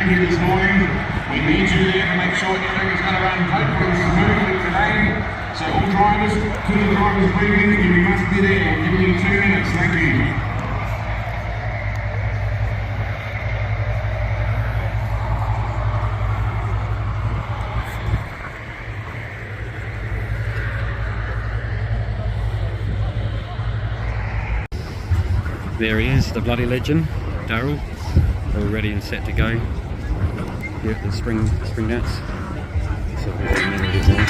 here this morning. We need you there to make sure everything's going to run hopefully smoothly today. So all drivers, to the drivers briefing, you must be there. We'll give you 2 minutes. Thank you. There he is, the bloody legend, Daryl, all ready and set to go. Yep, the spring nets. So we'll zoom in a bit more.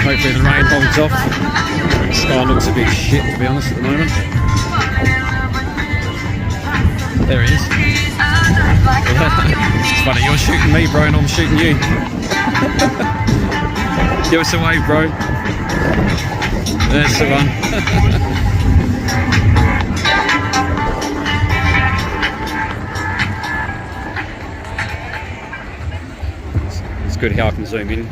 Hopefully the rain holds off. The sky looks a bit shit, to be honest, at the moment. There he is. It's funny, you're shooting me, bro, and I'm shooting you. Give us a wave, bro. There's the one. It's good how I can zoom in.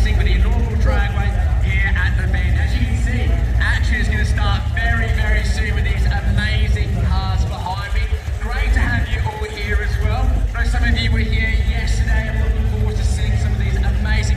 With the inaugural Dragway here at the bend. As you can see, action is going to start very, very soon with these amazing cars behind me. Great to have you all here as well. I know some of you were here yesterday. I'm looking forward to seeing some of these amazing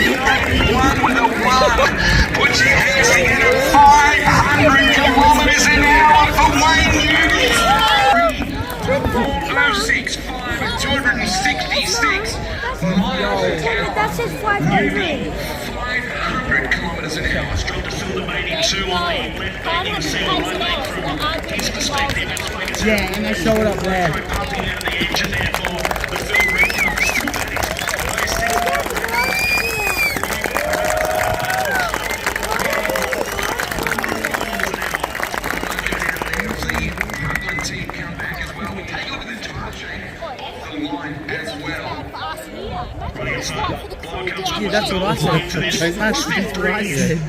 91 with a 1. Put your hands together. 500 kilometres an hour for Wayne Newton. 406, 266 miles an hour. That's just 500. 500 kilometres an hour. Strong to fill the main two on the left-handing seal. Right from his perspective, it's like it's yeah, and they show it up there. pumping out the engine there for the Phil Reed Cup. Team come back as well. We take a look at the time chain off the line as well. Yeah, that's what I said. That's what I said.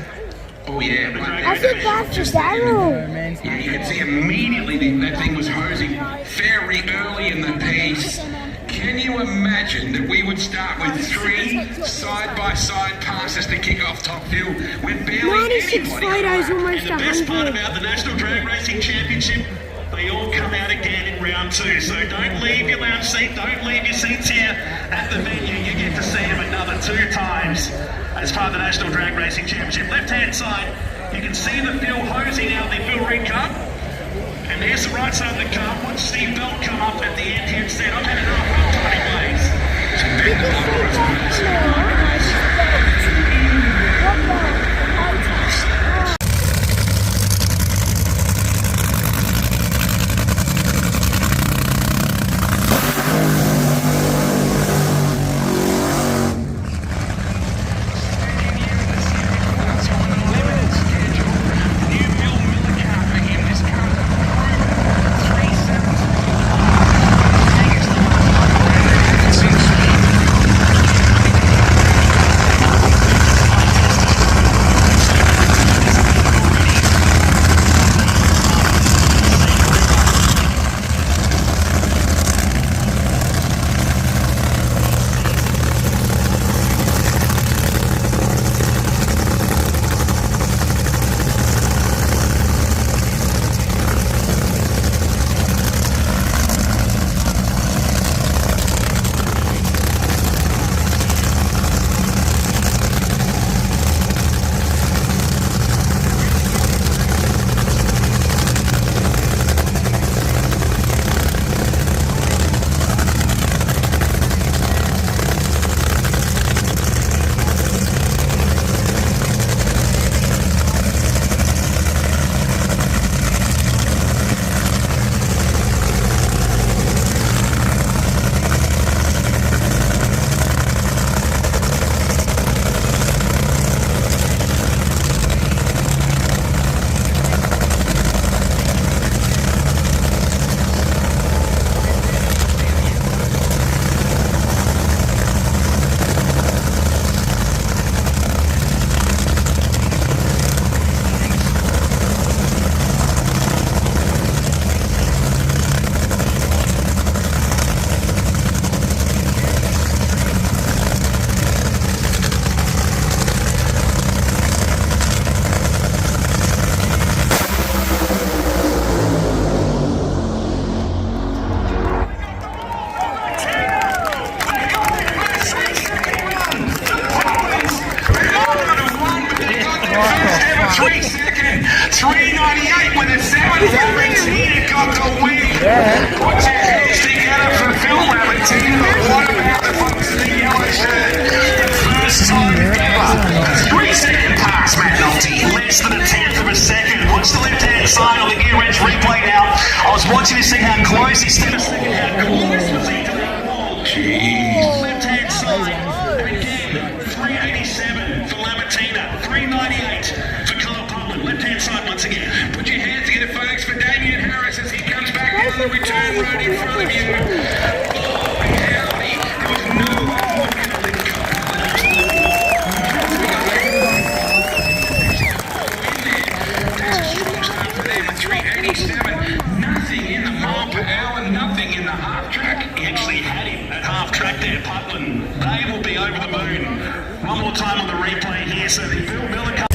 Oh yeah, I feel bad for Daryl. yeah, you can see immediately that thing was hosing very early in the piece. Can you imagine that we would start with 3 side-by-side passes to kick off top field with barely 96 anybody? photos, almost The best part 100. about the National Drag Racing Championship, they all come out again in round 2. So don't leave your lounge seat, don't leave your seats here at the venue. You get to see them another 2 times as part of the National Drag Racing Championship. Left-hand side, you can see the Phil hosing out the Phil Reed Cup. And there's the right side of the car. Watch Steve Belt come up at the end here instead. I've had enough of party ways. Watching to see how close he stood a second, how close was he to that wall? Jeez. Left-hand side, and again, 387 for Lamartina, 398 for Kyle Putland. Left-hand side once again. Put your hands together, folks, for Damien Harris as he comes back down the return road in front of you. Oh, howdy. There was no one more than That's a strong start for them at 387. Nothing in the mile per hour, nothing in the half track. He actually had him at half track there, Putland. They will be over the moon. One more time on the replay here, so the Bill Miller Cup.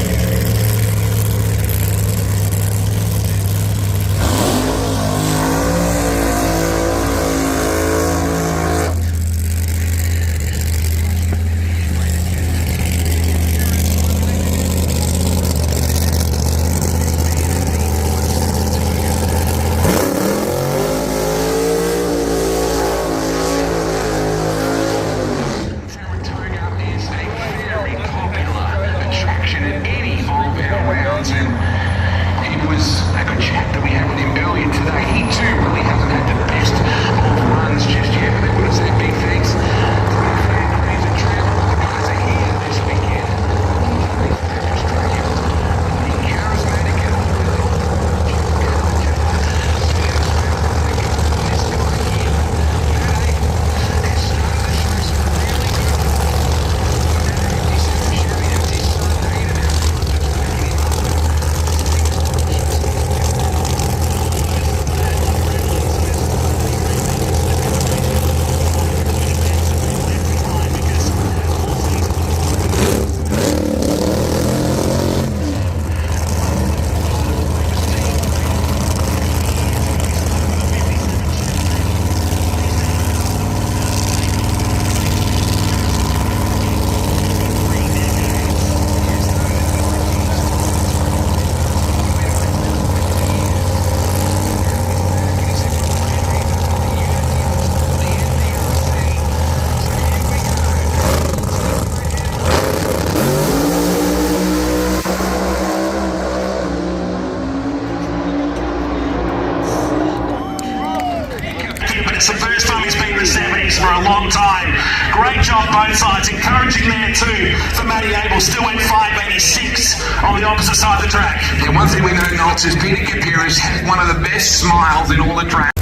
It's the first time he's been in the 70s for a long time. Great job both sides. Encouraging there too for Matty Abel. Still went 586 on the opposite side of the track. Yeah, one thing we know, Nolts, is Peter Kapiris has one of the best smiles in all the track.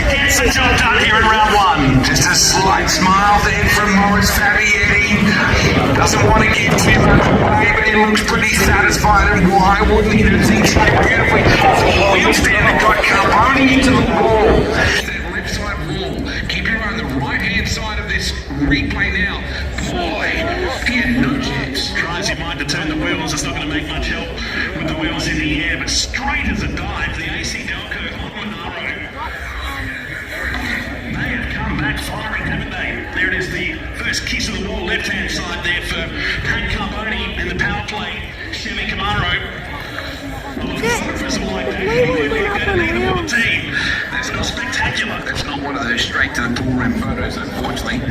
Gets the job done here in round one. Just a slight smile there from Morris Fabietti. Doesn't want to give too much away, but he looks pretty satisfied. And why wouldn't he? Does he play beautifully? Wheels there that got Carboni into the wall. That left side wall. Keep your eye on the right hand side of this replay now. Boy, he had no chance. Tries he might to turn the wheels. It's not going to make much help with the wheels in the air, but straight as a dive, the AC Delco on Monaro. They have come back firing, haven't they? There it is, the first kiss of the wall, left-hand side there for Pat Carboni and the power play, Chevy Camaro. Team. That's not spectacular. That's not one of those straight to the pool room photos, unfortunately.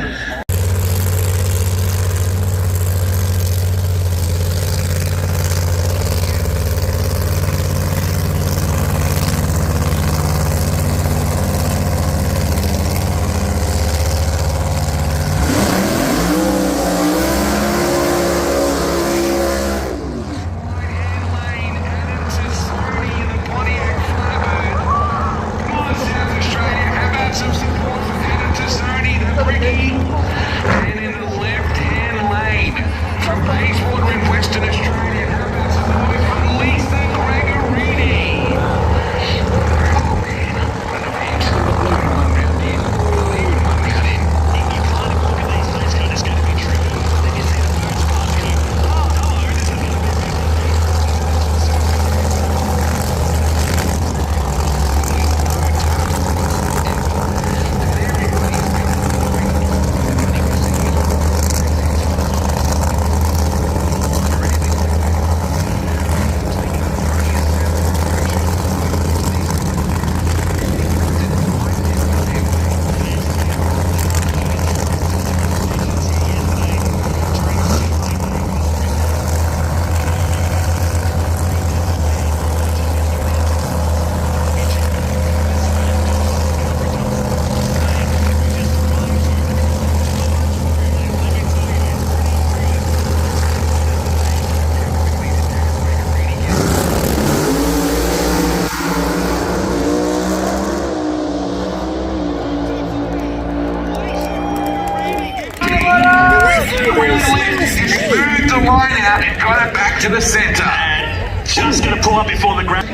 line out and got it back to the centre. And just going to pull up before the ground.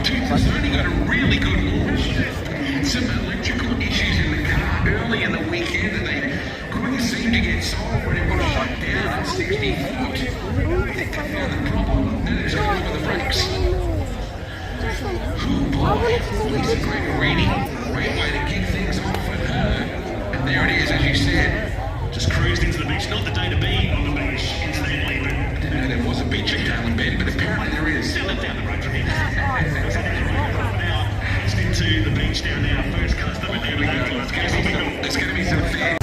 He's only got a really good launch. Some electrical issues in the car early in the weekend and they couldn't seem to get solved when it was shut down at 60 foot. I think they found the problem. Now it's going over the brakes. Lisa Gregorini, great way to kick things off at her. And there it is, as you said. Just cruised into the beach. Not the day to be on the beach, incidentally, but I didn't know there was a beach at Darwin Bend, but apparently there is. still down the road from here. Now, headed into the beach down there. First customer, there we go. There's going to be some fair.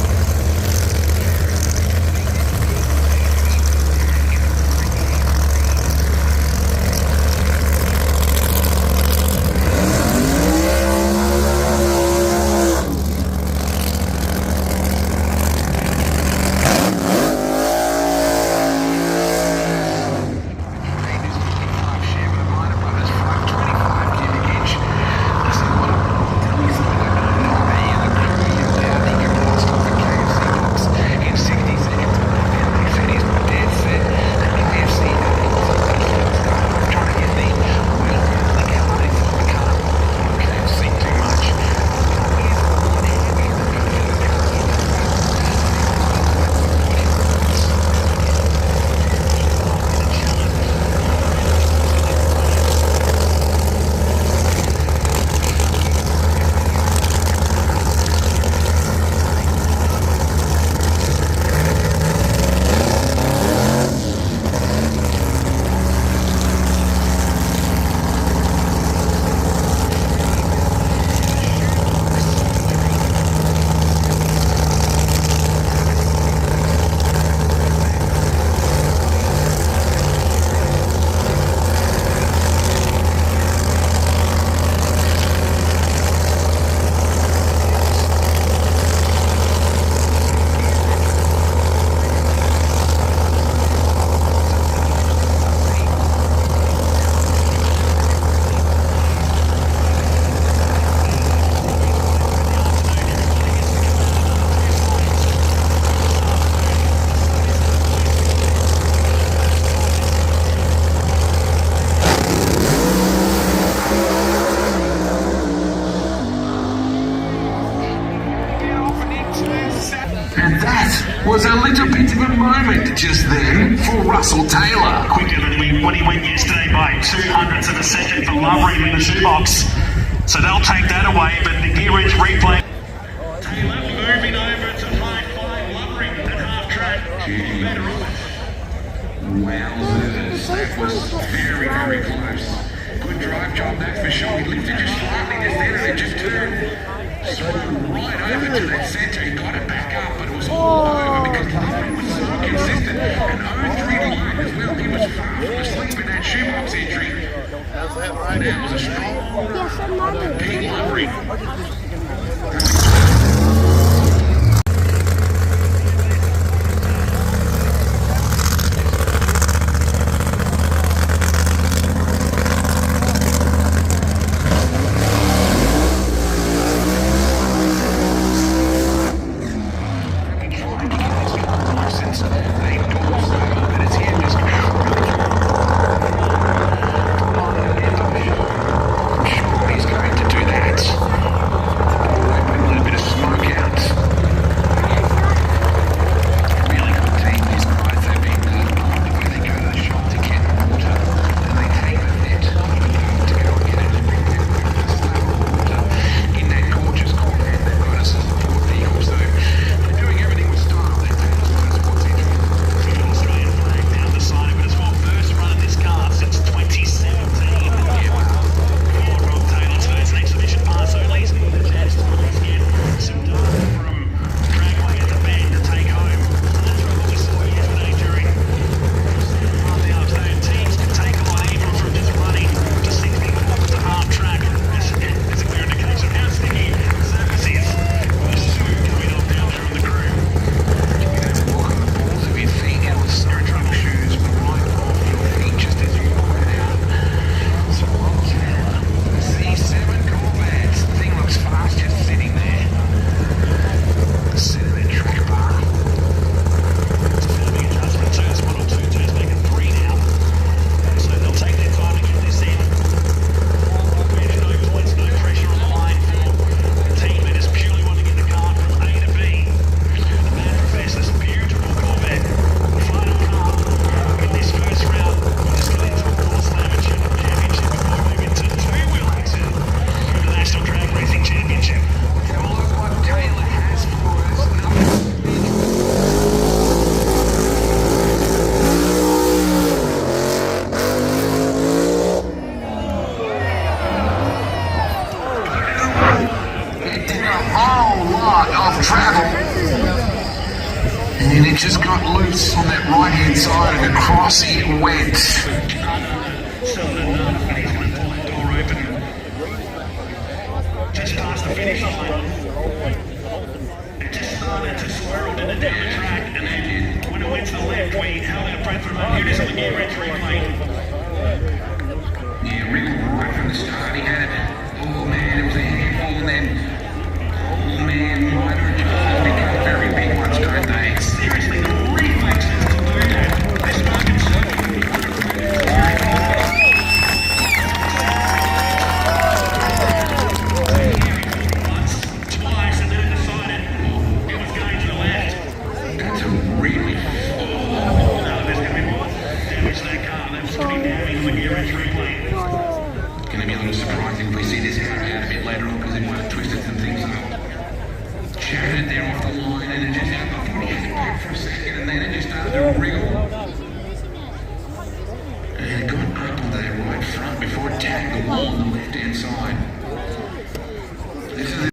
And that was a little bit of a moment just then for Russell Taylor. Quicker than when he went yesterday by 200ths of a second for Lovering in the shoebox. So they'll take that away, but the gear edge replay. Taylor moving over to high five Lovering at half track. Better off. Wowzers, that was very, very close. Good drive job, that's for sure. He lifted just slightly just there and it just turned. Swung right over to that centre. He got it back up, but it was all over because Lovering was so consistent. And 0-3 line as well. He was fast asleep in that shoebox entry. And that was a strong Pete Lovering. And it just got loose on that right-hand side and across it went. Door open. Just past the finish line. It just started to swirl down the track, and then when it went to the left, we held our breath for a moment. It is on the gear entry lane. Yeah, Rick right from the start, he had it. Oh man, it was a handful, and then, oh man, minor adjustments become very big ones, don't they? Seriously, the reflexes to do that. This market once, twice, and then decided it was going to the left. That's a really, No, there's going to be more damage to that car. That was pretty damning on the gear entry lane. gonna be a little surprising if we see this happen out a bit later on because it might have twisted some things up. Shattered there off the line and it just, I thought he had it back for a second and then it just started to wriggle. And it got up on that right front before it tagged the wall on the left-hand side. This is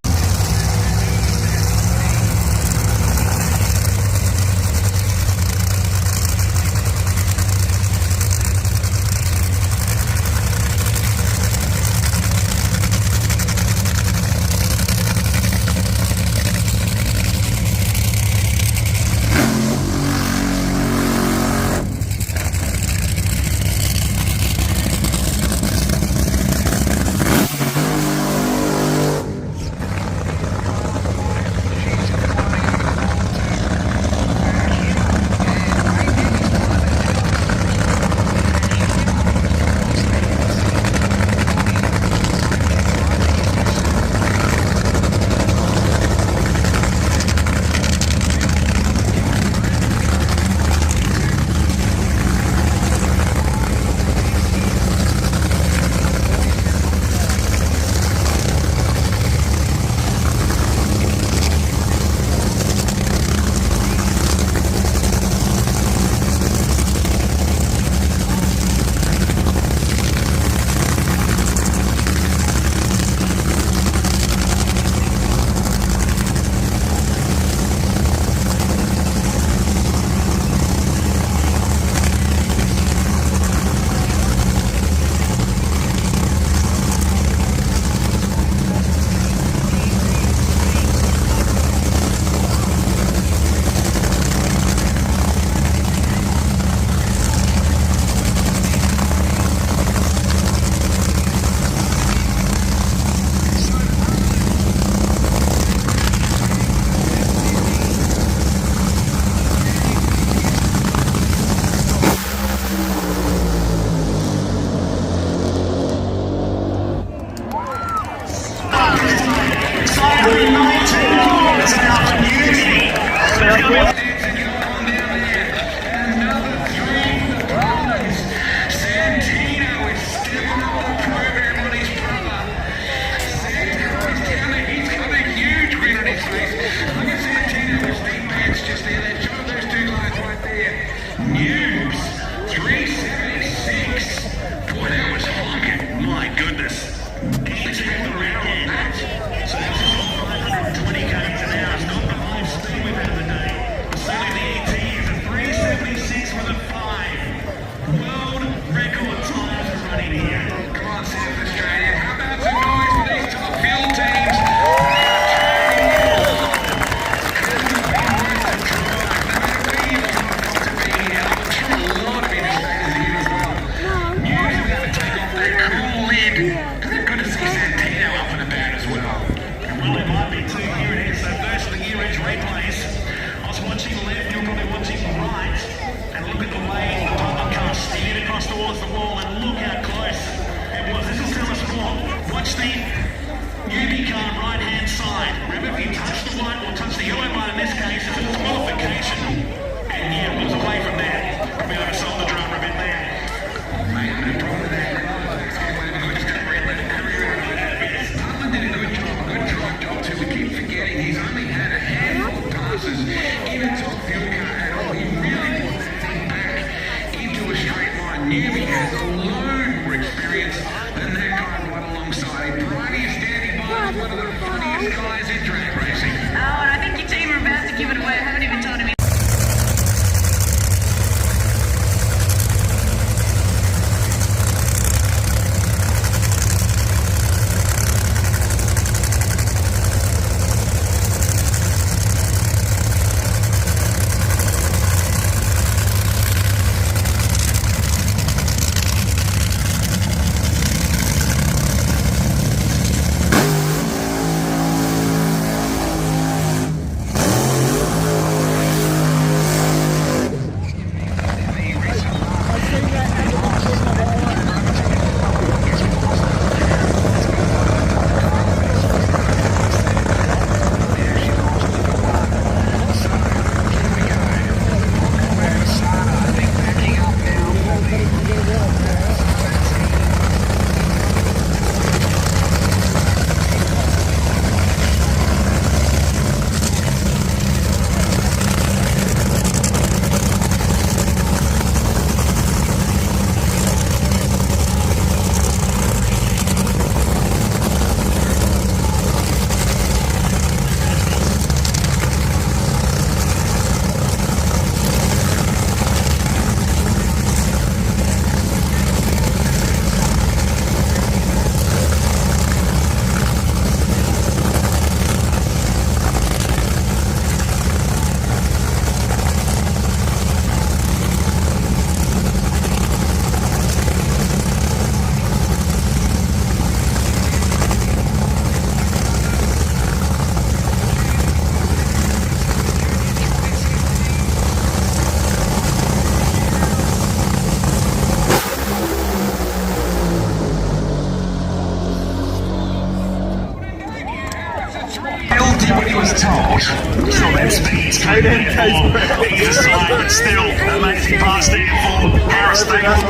He's a side, but still amazing pass there for Harris. That's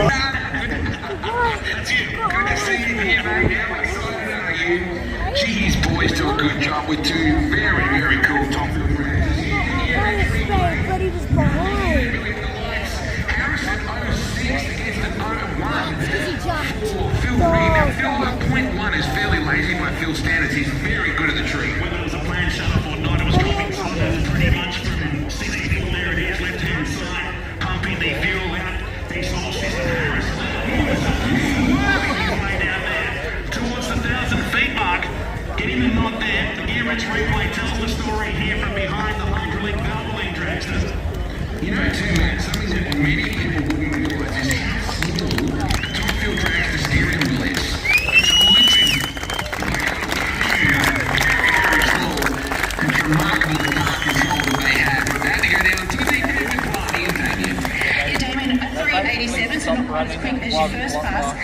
you. Good to see you here, mate. How excited are you? Geez, boys do a good job with two very, very cool top field brands. But he was behind. Harrison 06 against an 01. He jumped. Phil Green. Now, Phil, point one is fairly lazy by Phil's standards. He's very good at the tree. Whether it was a planned shut-off or not, it was dropping solid pretty much from 60 people. There it is, left-hand side, pumping the fuel out. The small system Harris. Way down there towards the 1,000 feet mark. Getting the nod there. The gear-rich replay tells the story here from behind the hydraulic valvoline dragster. You know, too, man, something that many people wouldn't realize is how small the top field dragster steering wheel is. It's literally very small and remarkable the park control that they have. But they had to go down to the deep end with Barney and Damien. Yeah, Damien, at 387, so not quite as quick as your first pass.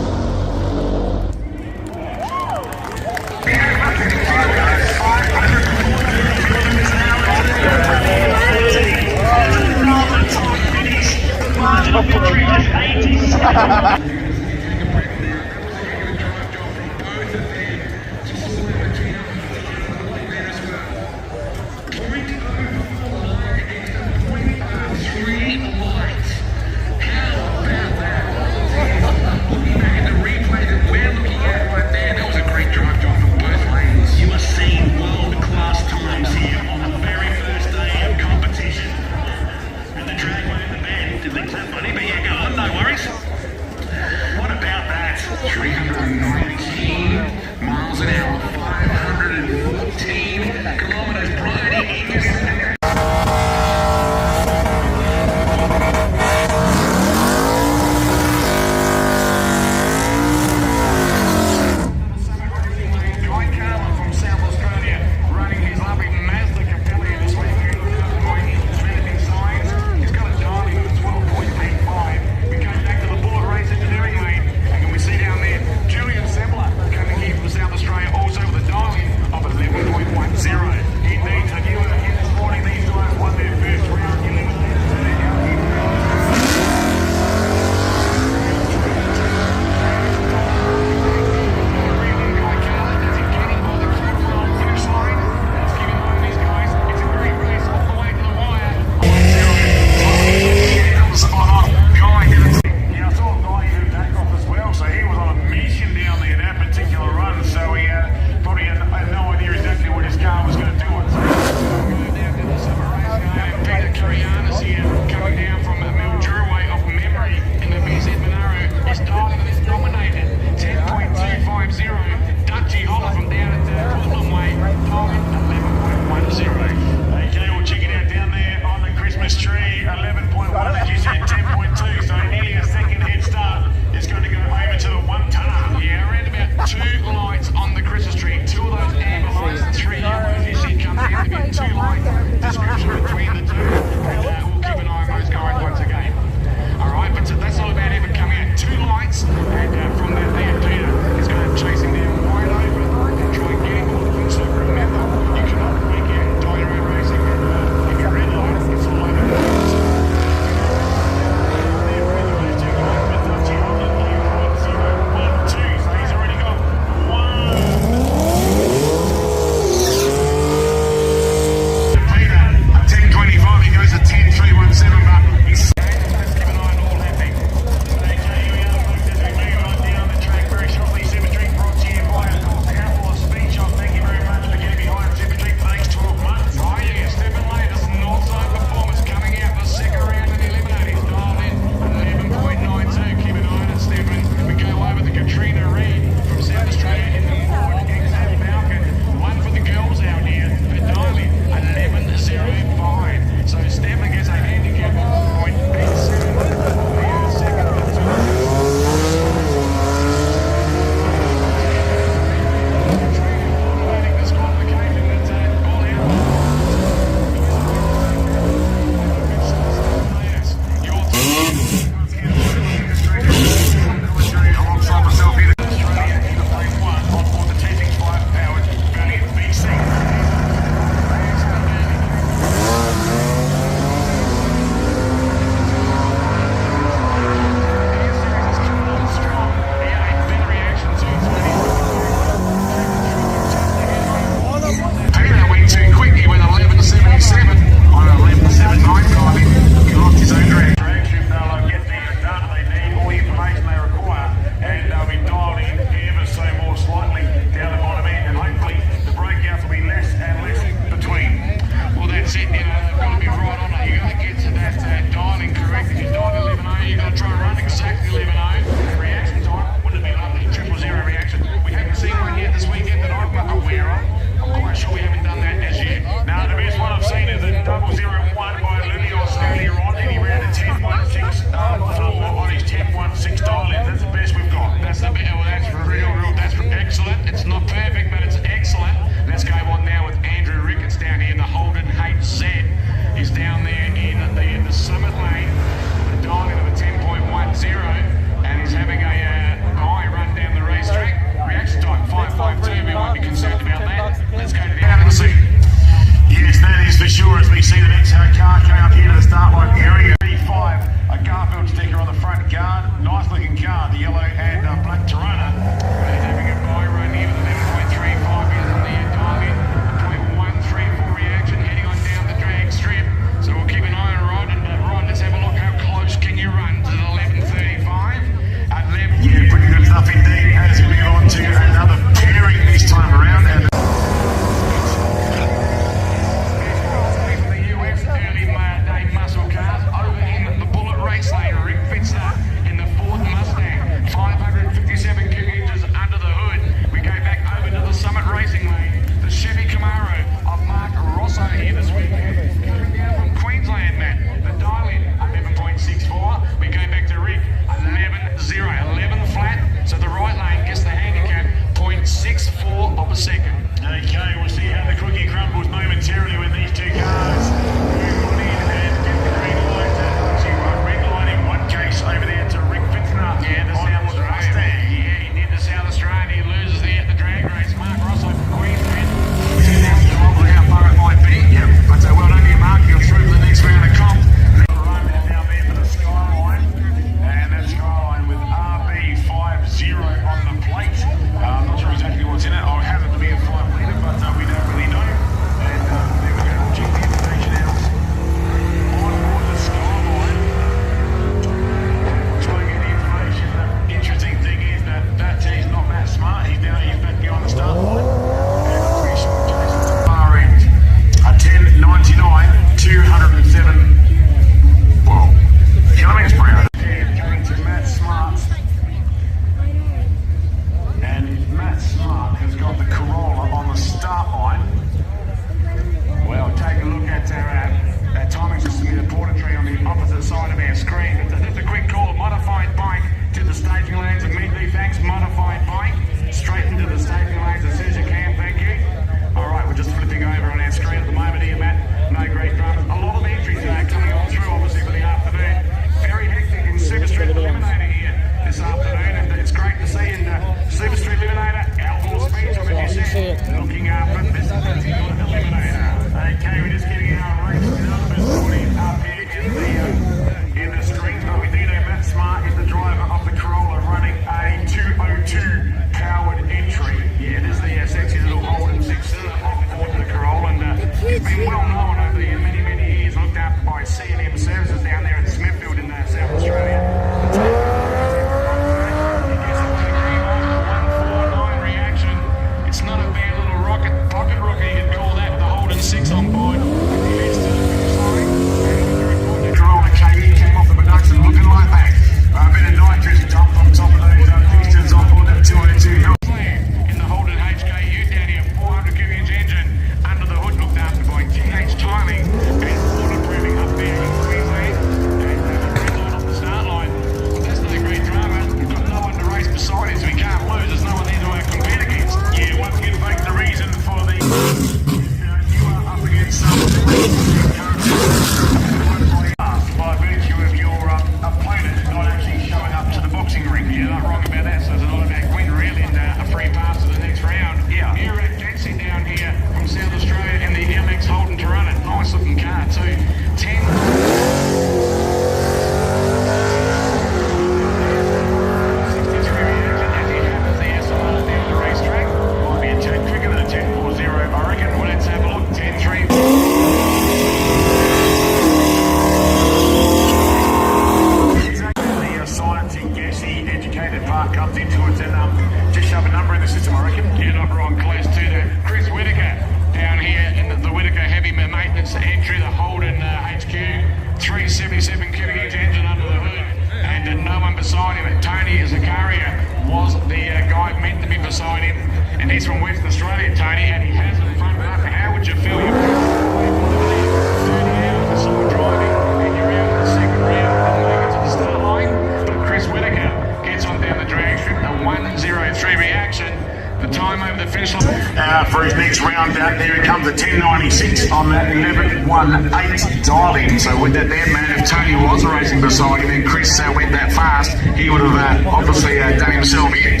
round out. There it comes at 10.96 on that 11.18 dial in. So with that there, man, if Tony was racing beside him and Chris went that fast, he would have obviously done himself in.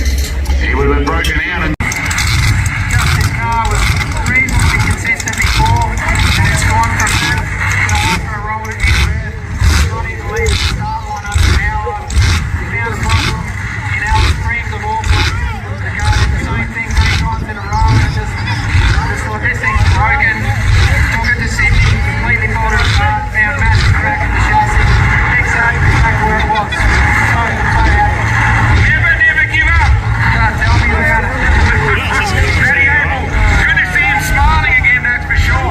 He would have been broken out. And This car was reasonably consistent before, and it's gone from that after a roll in reverse. Got in the lead at the start line under an hour. We found a problem in our springs of all places. The car did the same thing 3 times in a row, and I just thought this thing's broken. Took it to Sydney, completely pulled it apart, found massive crack in the chassis. Fixed that, back where it was. So happy. Never give up. Tell me about it. Ready, Abel. Good to see him smiling again, that's for sure.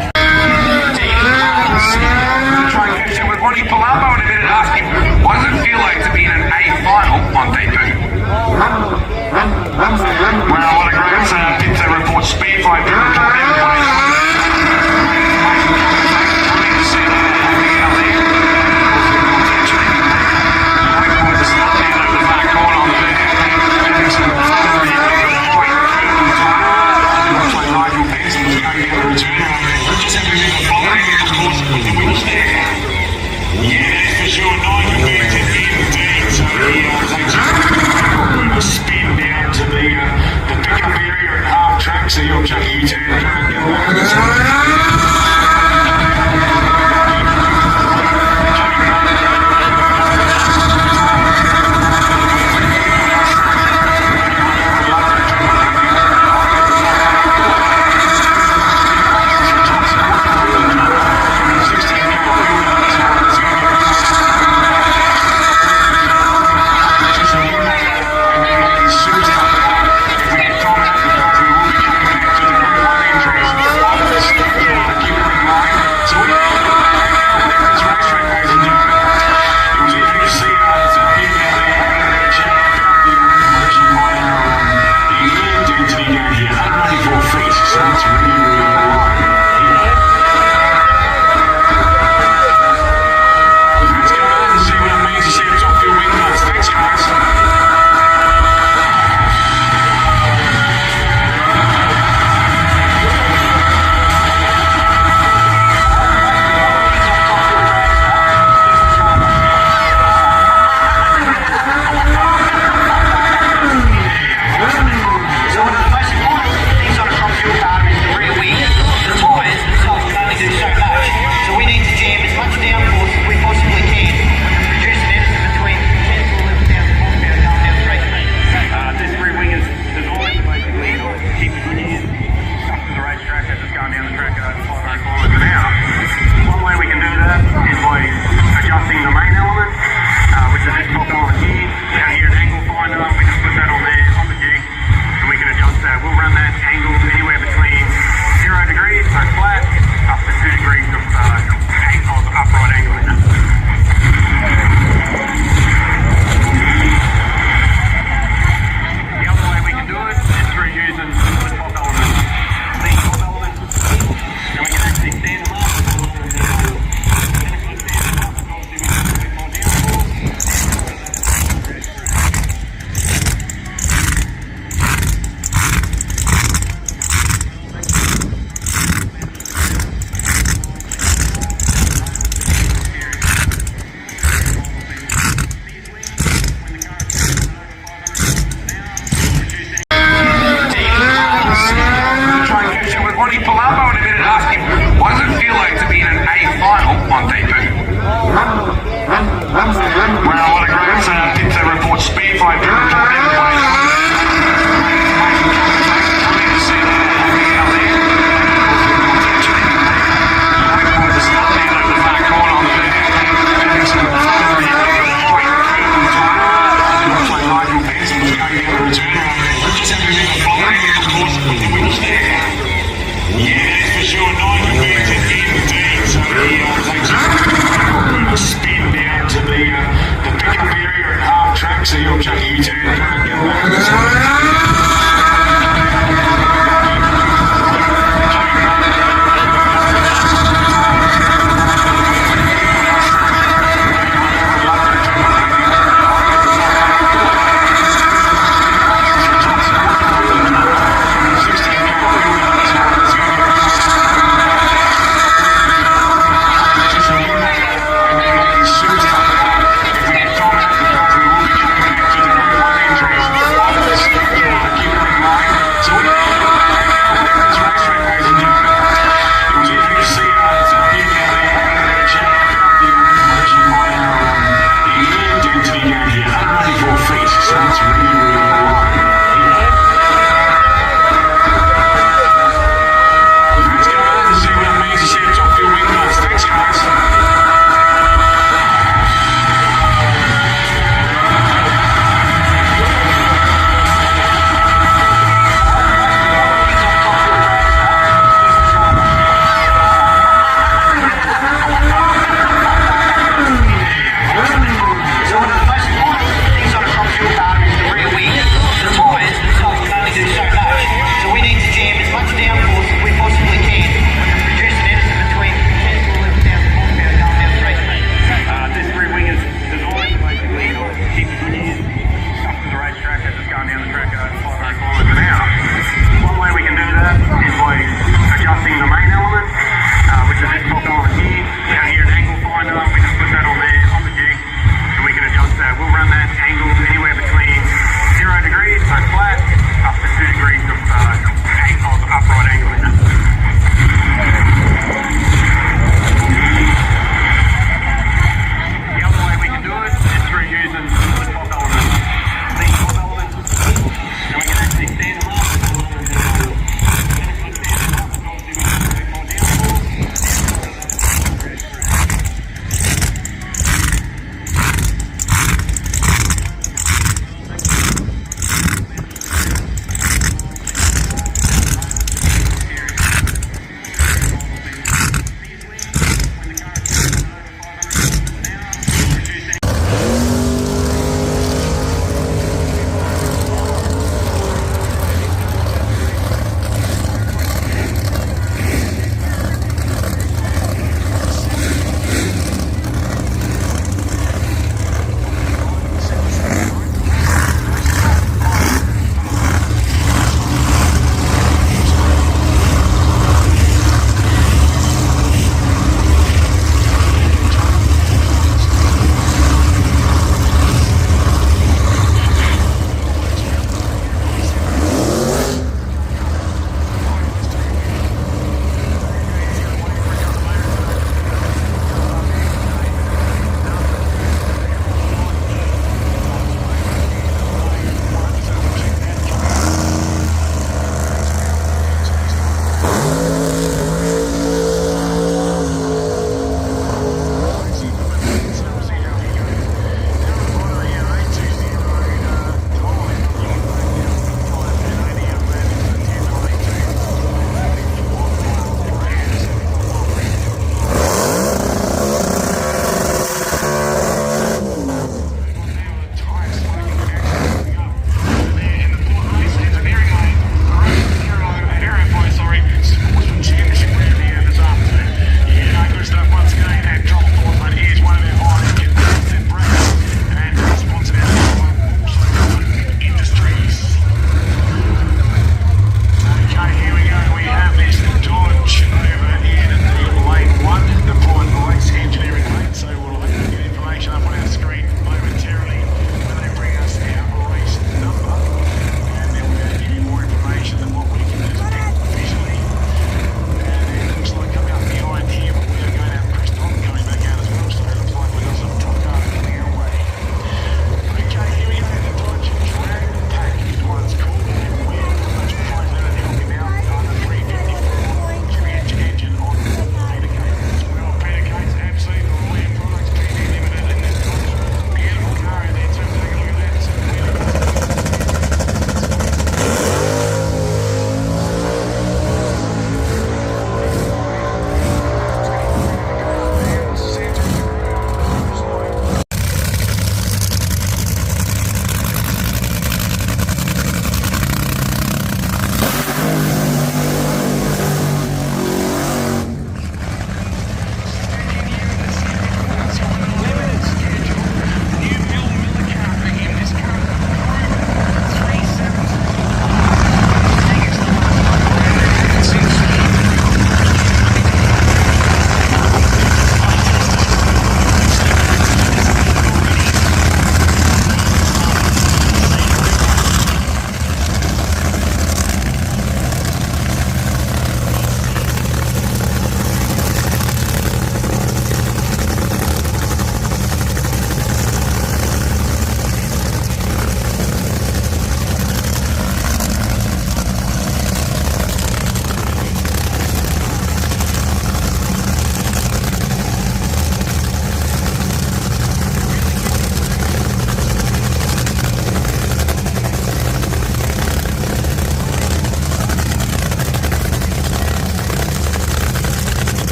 Try and catch up with Ronnie Palumbo in a minute. Ask him, what does it feel like to be in an A final on DP? well, what a great pit to report speed by spin down to the pickup area at half track, so you'll chuck a U-turn.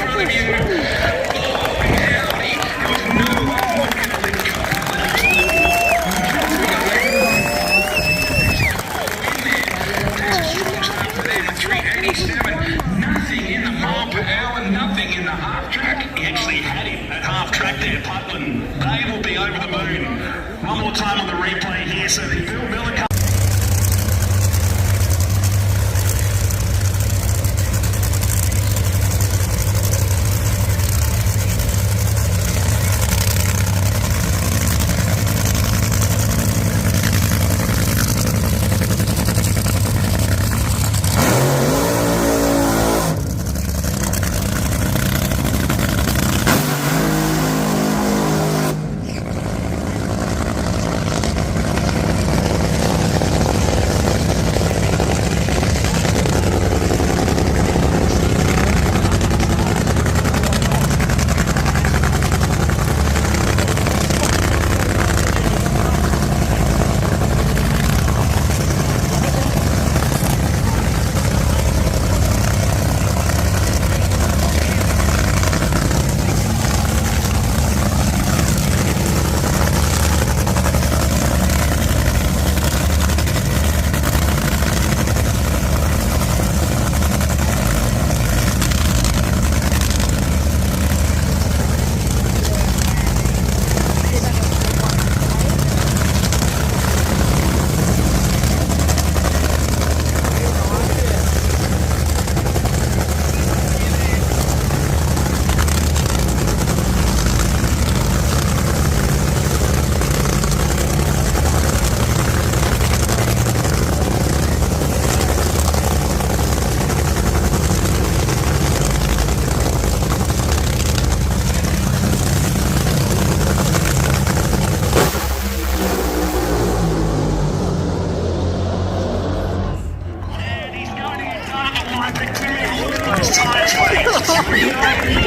front of you. Oh, howdy. There was no one looking at the car. That's a strong start for them at 387. Nothing in the mile per hour, nothing in the half track. He actually had him at half track there, Putland. They will be over the moon. One more time on the replay here, so the Bill Miller.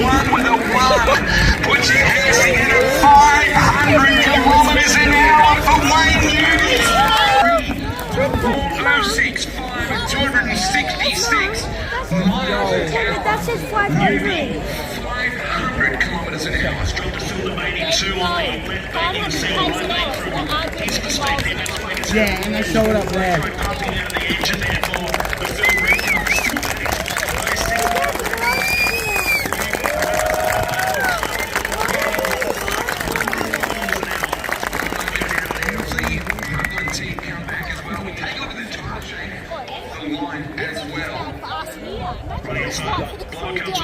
One with a one. Put your hands together. 500 kilometers an hour for Wayne Newby. 065 at 266 miles an hour. That's his 500. 500 kilometers an hour. Dropped to fill the 82 on the left back. You can see the one back from his perspective. That's why it's Yeah, and they show it up there. pumping out the engine there for the Phil Reed Cup.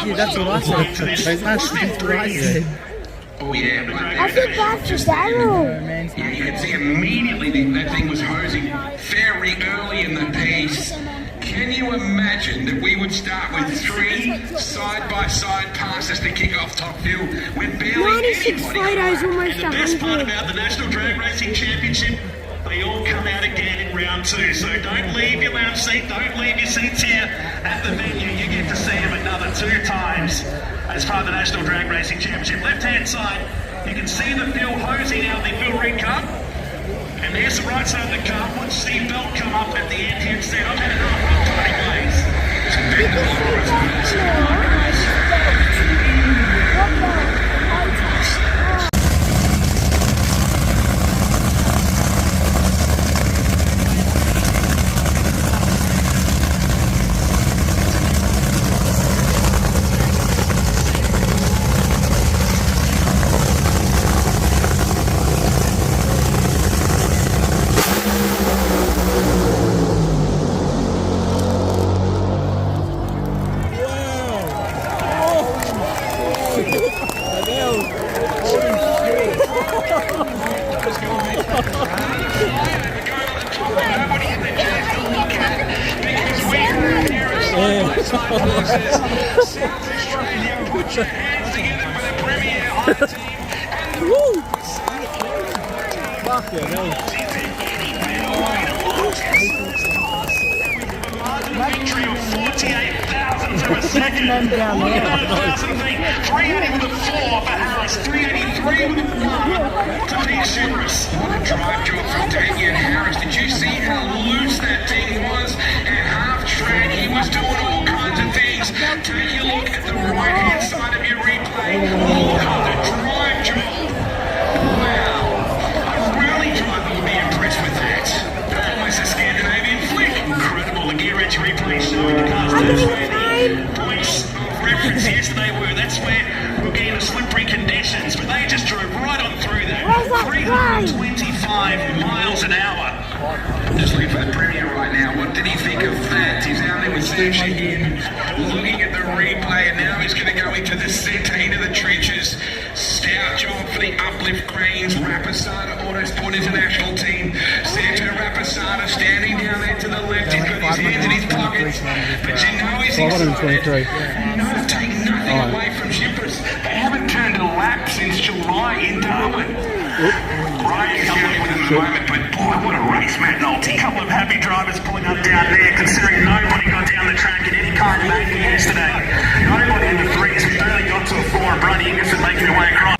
Yeah, that's what I said. That's what I said. Oh yeah, but I feel bad for Daryl. yeah, you can see immediately that thing was hosing very early in the piece. Can you imagine that we would start with 3 side-by-side passes to kick off top hill with barely 96 anybody? photos, almost The best part 100. about the National Drag Racing Championship, they all come out again in round 2. So don't leave your lounge seat, don't leave your seats here at the venue. You get to see them another 2 times as part of the National Drag Racing Championship. Left-hand side, you can see the Phil hosing out the Phil Reed Cup. And there's the right side of the car. Watch the belt come up at the end here instead. I've had enough of party ways. South Australia, put your hands together for the Premier High Team. Woo! Fuck it, no. Victory of 48,000 for a second. 49,000 feet. 380 with a 4 for Harris. 383 with a 1 to Pete Shivers. What a drive job from Damien Harris. Did you see how loose that thing was? At half track, he was doing all kinds of things. Take a look at the right-hand side 125 miles an hour. Just looking for the Premier right now. What did he think of that? He's only with searching in, looking at the replay, and now he's going to go into the centre, into the trenches. Stout job for the uplift cranes. Rapisada Autosport International Team. Santo Rapisada standing down there to the left. He's got his hands in his pockets, but you know he's excited. No, take nothing away from Shippers. They haven't turned a lap since July in Darwin. Right, coming with him at the moment, but boy, what a race, Matt Nolte. A couple of happy drivers pulling up down there, considering nobody got down the track in any kind of making yesterday. Nobody in the threes, we barely got to a four, and Brady Ingerson making their way across.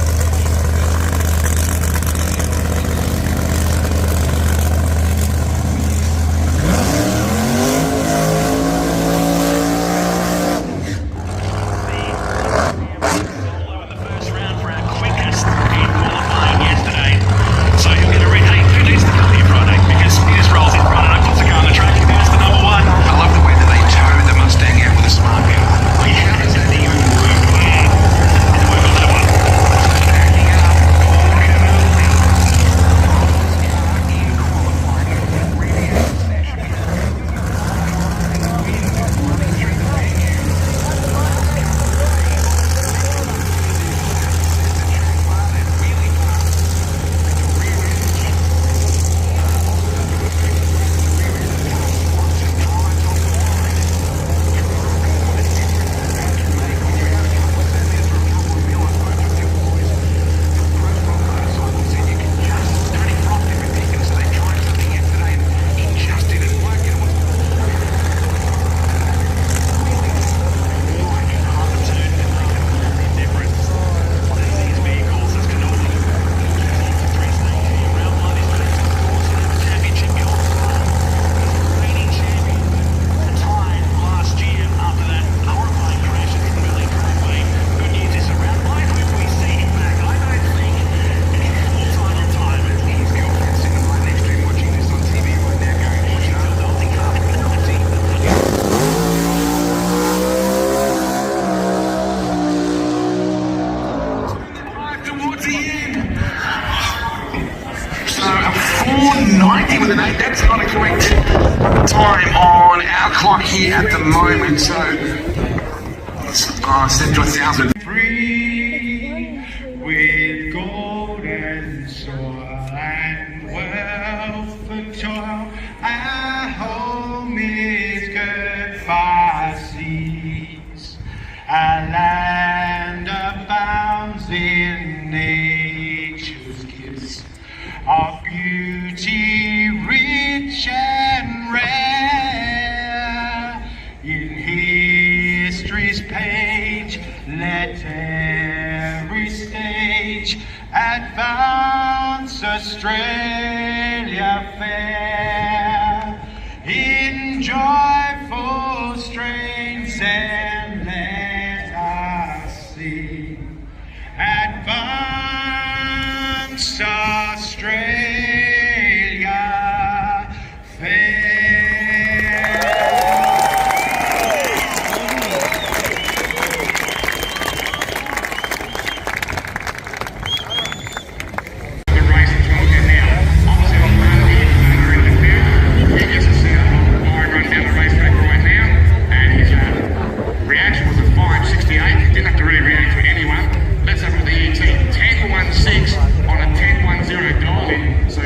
So a 4:90 with an 8. That's not a correct time on our clock here at the moment. So set to 1,000. Free with gold and soil and wealth and toil. Our home is goodbye seas. Our land abounds in nature's gifts of beauty rich and rare. In history's page, let every stage advance Australia fair. In joyful strains and let us sing. Advance Australia fair. On a 10-1-0 dial in, so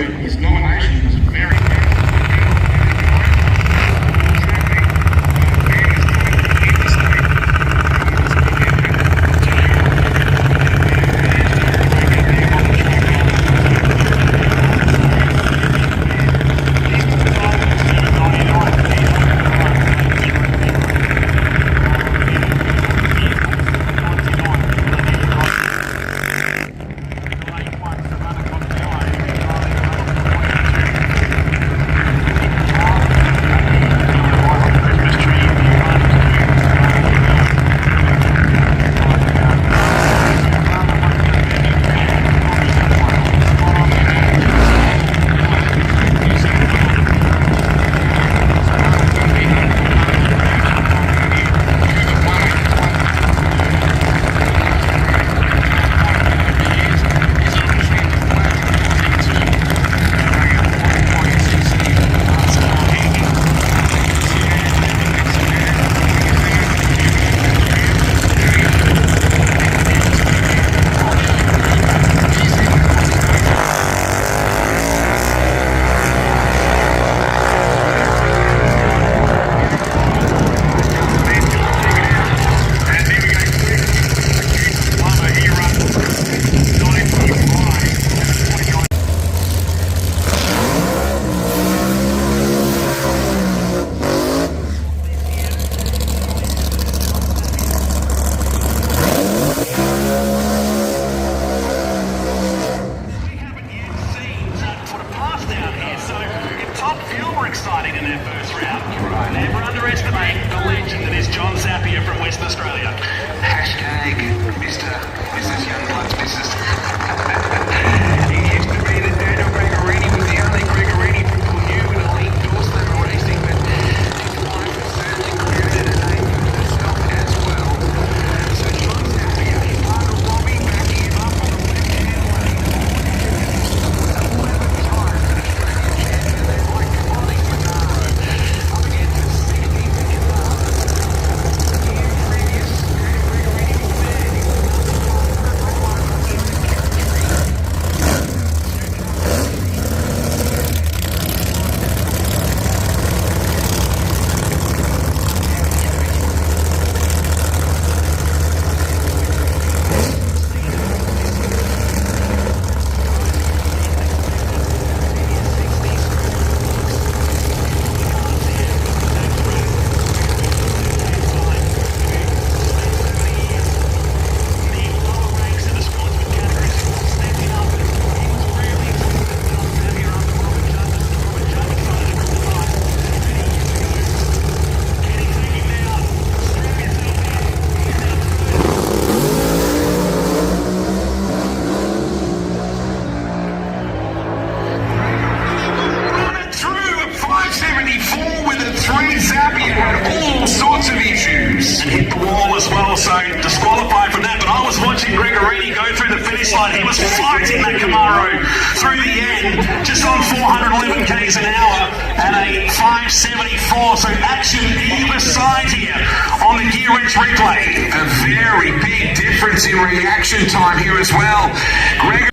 outside. He was fighting that Camaro through the end, just on 411 k's an hour at a 574. So action either side here on the gear wrench replay. A very big difference in reaction time here as well. Greg.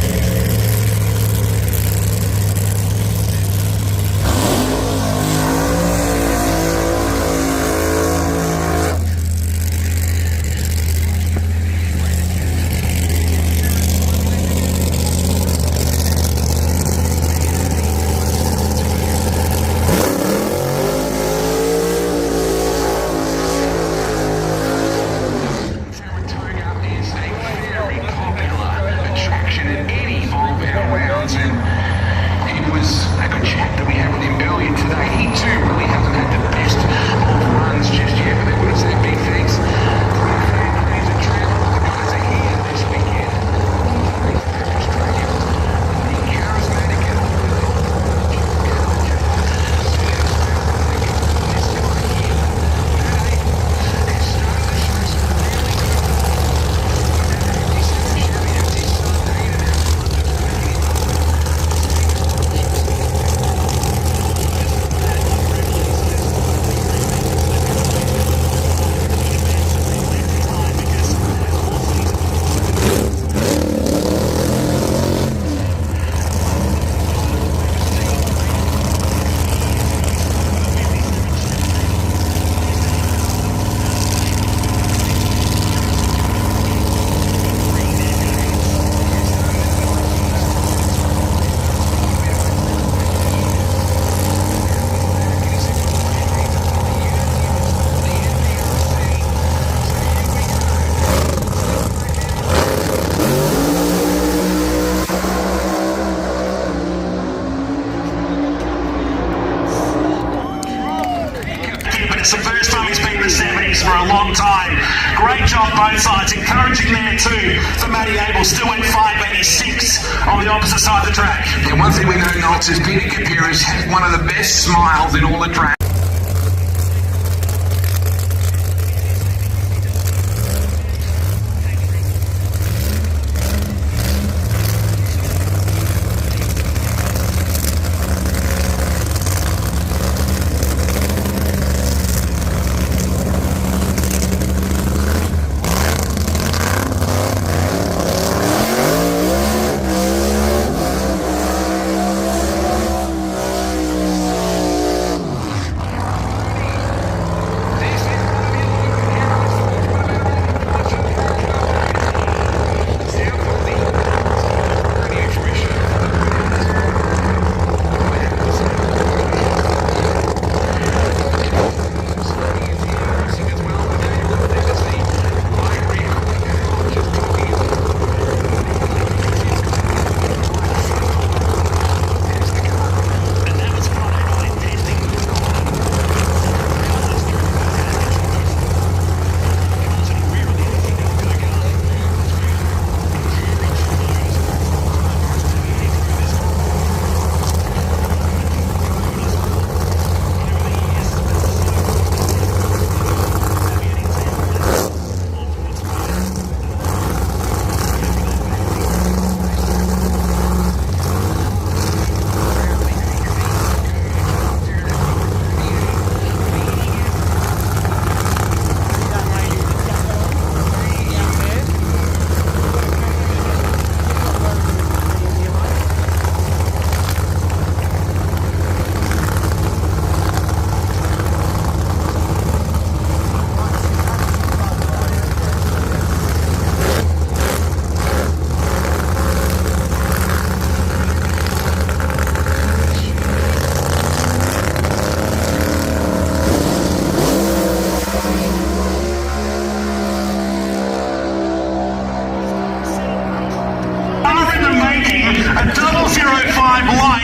It's the first time he's been in the 70s for a long time. Great job both sides. Encouraging there too for Matty Abel. Still went 586 on the opposite side of the track. And one thing we know, Knox, is Peter Kapiris has one of the best smiles in all the track.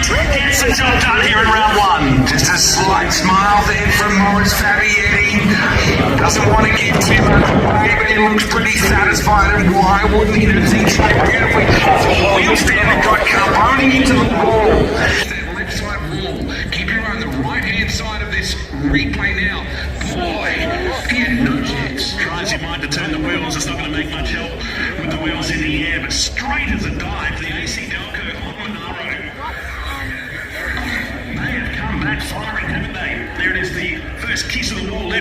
Gets the job done here in round one. Just a slight smile there from Morris Fabietti. Doesn't want to give too much away, but he looks pretty satisfied. And why wouldn't he? Does he play beautifully? Wheel stand that got compounding into the wall. That left side wall. Keep your eye on the right hand side of this replay now. Boy, he had no chance. Tries your mind to turn the wheels. It's not going to make much help with the wheels in the air, but straight as a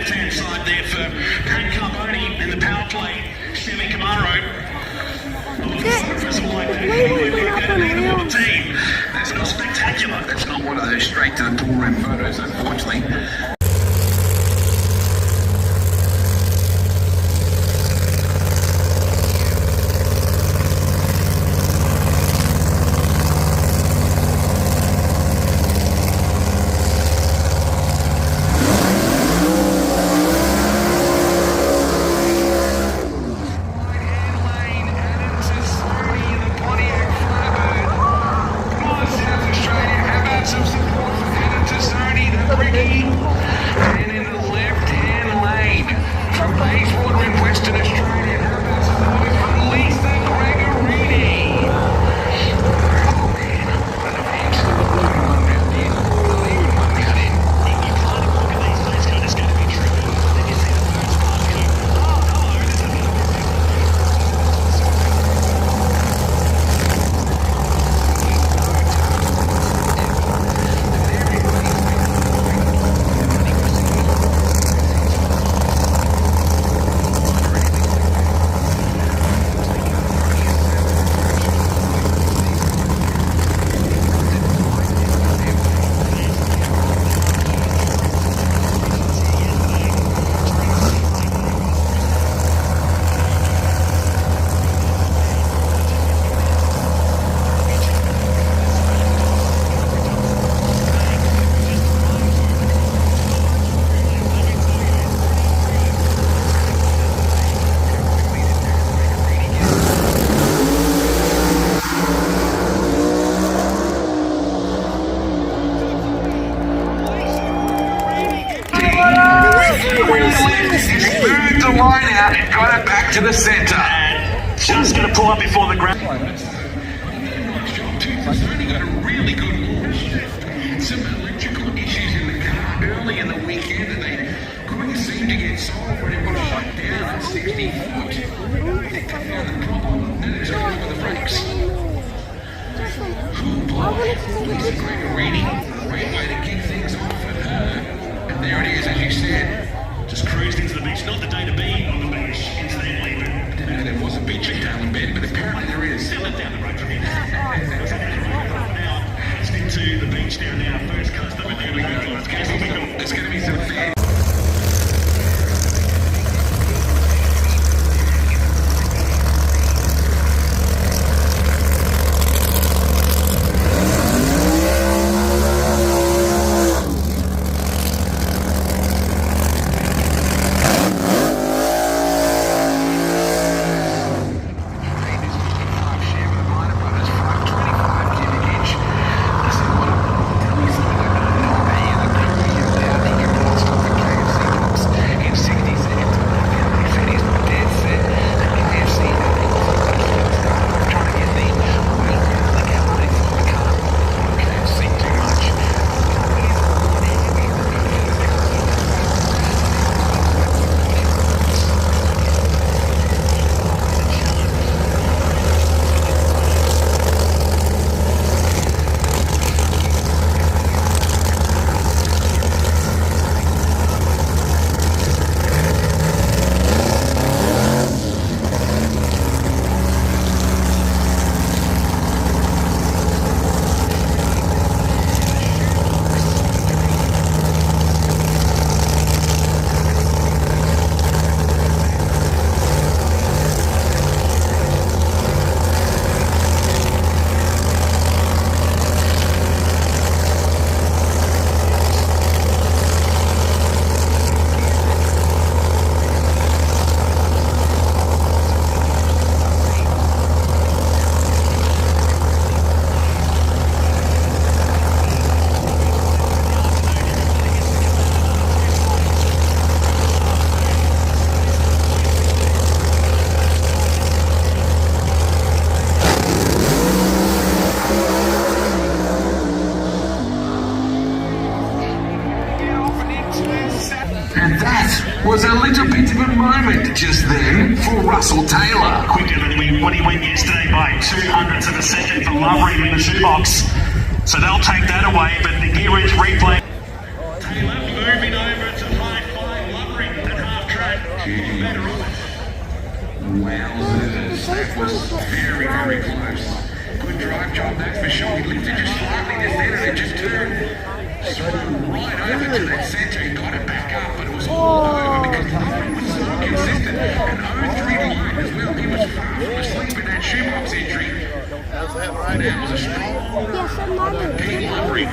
left-hand side there for Pat Carboni in the power play. Sammy Camaro. Team. That's not spectacular. That's not one of those straight to the pool room photos, unfortunately. Moved the line out and got it back to the centre. Just going to pull up before the ground. He's only got a really good launch. Some electrical issues in the car early in the weekend and they couldn't seem to get solved when it was shut down at 60 foot. I think they found the problem. Then it's all over the brakes. Lisa Gregorini, great way to kick things off at her. And there it is, as you said. Just cruised into the beach. Not the day to be on the beach, incidentally, but I didn't know there was a beach at Darwin Bend, but apparently there is. still down the road from here. Now, it's into the beach down now. First customer, there we go. There's going to be some fair. And that was a little bit of a moment just then for Russell Taylor. Quicker than when he went yesterday by 200ths of a second for Lovering in the shoebox. So they'll take that away, but the gear edge replay. Taylor moving over to high five Lovering. Wowzers, that was very, very close. Good drive job, that's for sure. He lifted just slightly just then and it just turned right over to that centre. He got it back up, but it was all over because the line was so consistent. And 0-3 line as well. He was far from asleep in that shoebox entry. That was a strong P.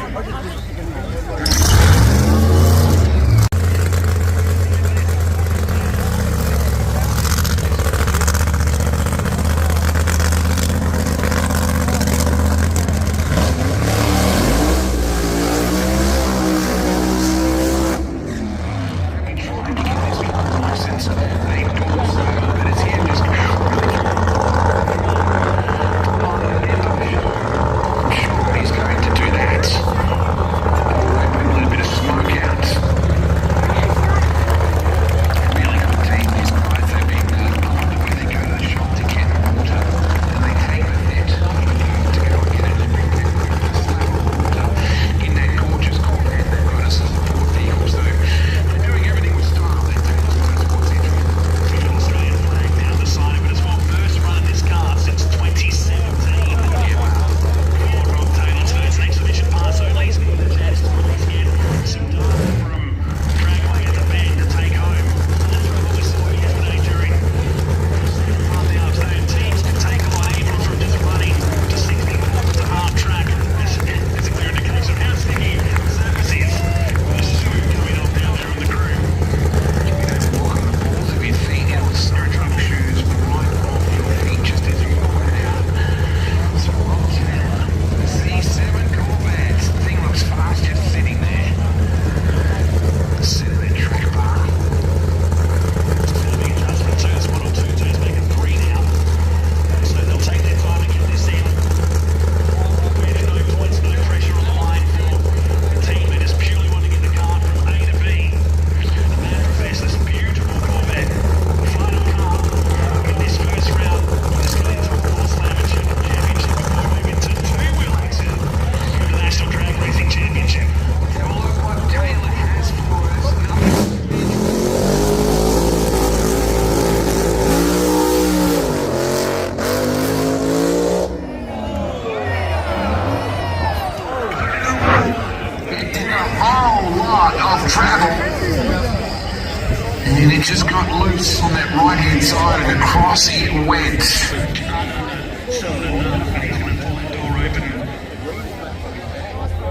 And it just got loose on that right-hand side and across it went.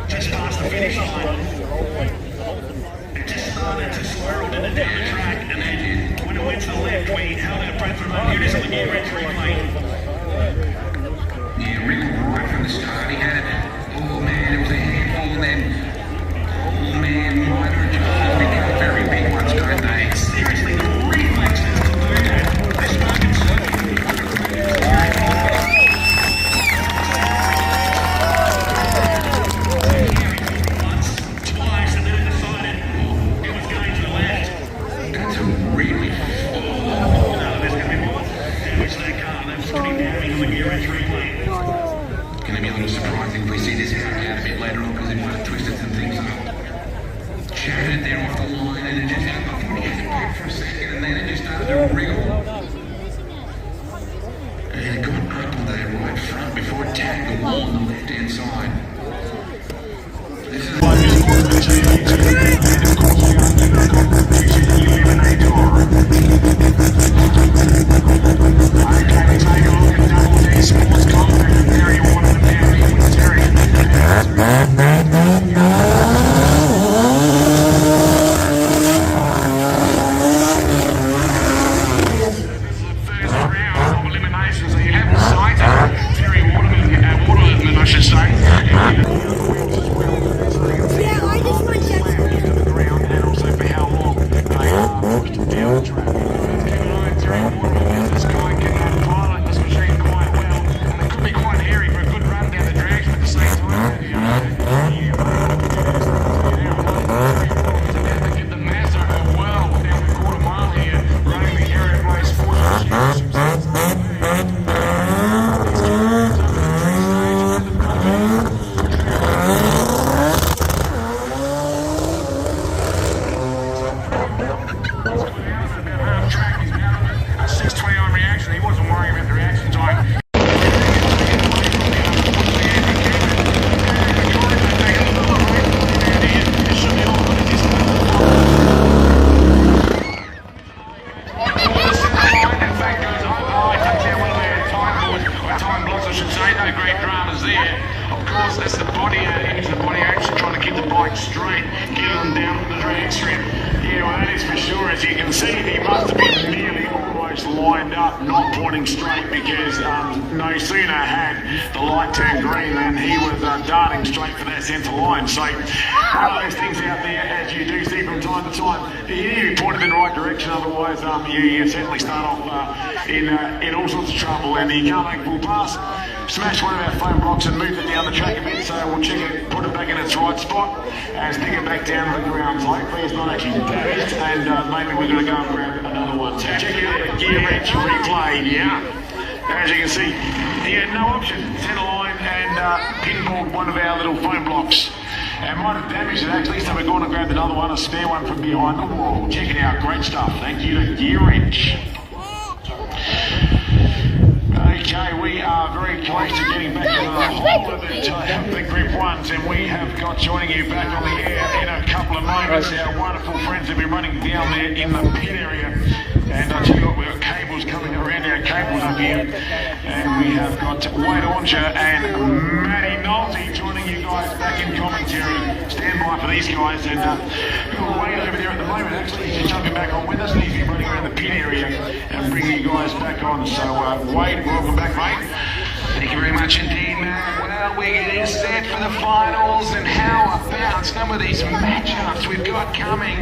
Just past the finish line. It just started to swirl down the track, and then when it went to the left, we held our breath for a moment. Here it is on the gear entry lane. Yeah, really right from the start. He had it. Oh man, it was a handful, and then oh man, minor adjustments become very big ones, don't they? Seriously, the reflexes to do that. This market twice, and then decided it was going to the left. That's a really No, there's going to be more damage to that car. That was pretty damning on the gear entry lane. going to be a little surprising if we see this happen out a bit later on because it might have twisted some things up. Chatted there off the line and it just I thought he had it back for a second and then it just started to wriggle. And it got up on that right front before it tagged the wall on the left hand side. This is eliminations that you haven't cited. Terry Waterman, I should say. Yeah, I just want to To the ground and also for how long they are pushed down the track. Keep an eye on Terry Waterman as this guy can pilot this machine quite well. And it could be quite hairy for a good run down the drags, but at the same time, to get the Mazda well down the quarter mile here, running the area race for the guys. That's the body into the body action, trying to keep the bike straight, get them down the drag strip. Yeah, well, that is for sure. As you can see, he must have been nearly almost lined up, not pointing straight, because no sooner had the light turned green than he was darting straight for that centre line. So one of those things out there, as you do see from time to time, you need to be pointed in the right direction, otherwise you certainly start off in all sorts of trouble, and you can't make full pass. Smash one of our foam blocks and move it down the track a bit, so we'll check it, put it back in its right spot, and stick it back down to the ground. Hopefully it's not actually damaged, and maybe we're going to go and grab another one. So check out the gear wrench replay, yeah. As you can see, he had no option, centre line, and pinballed one of our little foam blocks. And might have damaged it actually, so we're going to grab another one, a spare one from behind the wall. Check it out, great stuff. Thank you to Gear Wrench. Okay, we are very close to getting back into the whole of the Group 1s, and we have got joining you back on the air in a couple of moments. Our wonderful friends have been running down there in the pit area, and I tell you what, we've got cables coming around our cables up here, and we have got Wade Ornger and Matty Nolte joining you guys back in commentary. Stand by for these guys, and we've got Wade over there at the moment actually, he's jumping back on with us, and he's been running around the pit area and bringing you guys back on. So Wade, welcome back, mate. Thank you very much indeed, Matt. Well, we're getting set for the finals, and how about some of these matchups we've got coming?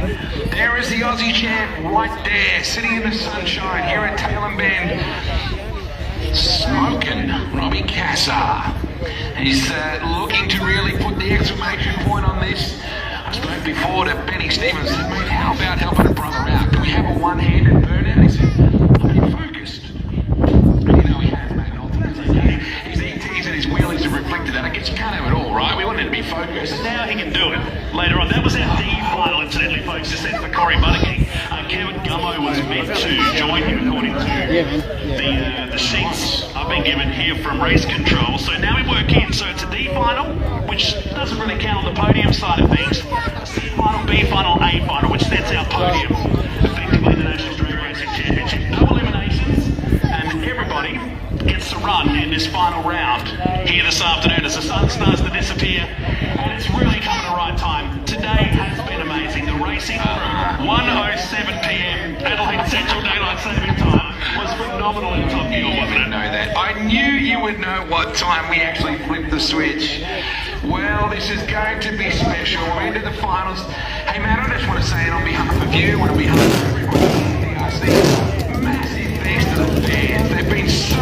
There is the Aussie champ right there, sitting in the sunshine here at Tailem Bend, smoking Robbie Cassar. He's looking to really put the exclamation point on this. I spoke before to Benny Stevens, said, mate, how about helping a brother out? Can we have a one-handed burnout? He said, I've been focused. And you know he has, mate. His ETs and his wheelies have reflected that. I guess you can't have it all, right? We want him to be focused. Now he can do it. Later on, that was our D final, incidentally, folks. Just said for Corey Buttigieg. Kevin Gummo was meant to join him according to the sheets I've been given here from race control. So now we work in. So it's a D final, which doesn't really count on the podium side of things. C final, B final, A final, which sets our podium. Effectively the National Drag Racing Championship. No eliminations, and everybody gets to run in this final round here this afternoon as the sun starts to disappear, and it's really coming at the right time. Today has been amazing. The racing from 1:07 p.m. Adelaide Central Daylight Saving Time was phenomenal in Top Gear, wasn't it? Know that. I knew you would know what time we actually flipped the switch. Well, this is going to be special. We're into the finals. Hey, Matt, I just want to say it on behalf of you and on behalf of everybody in the DRC. Massive thanks to the fans. They've been so...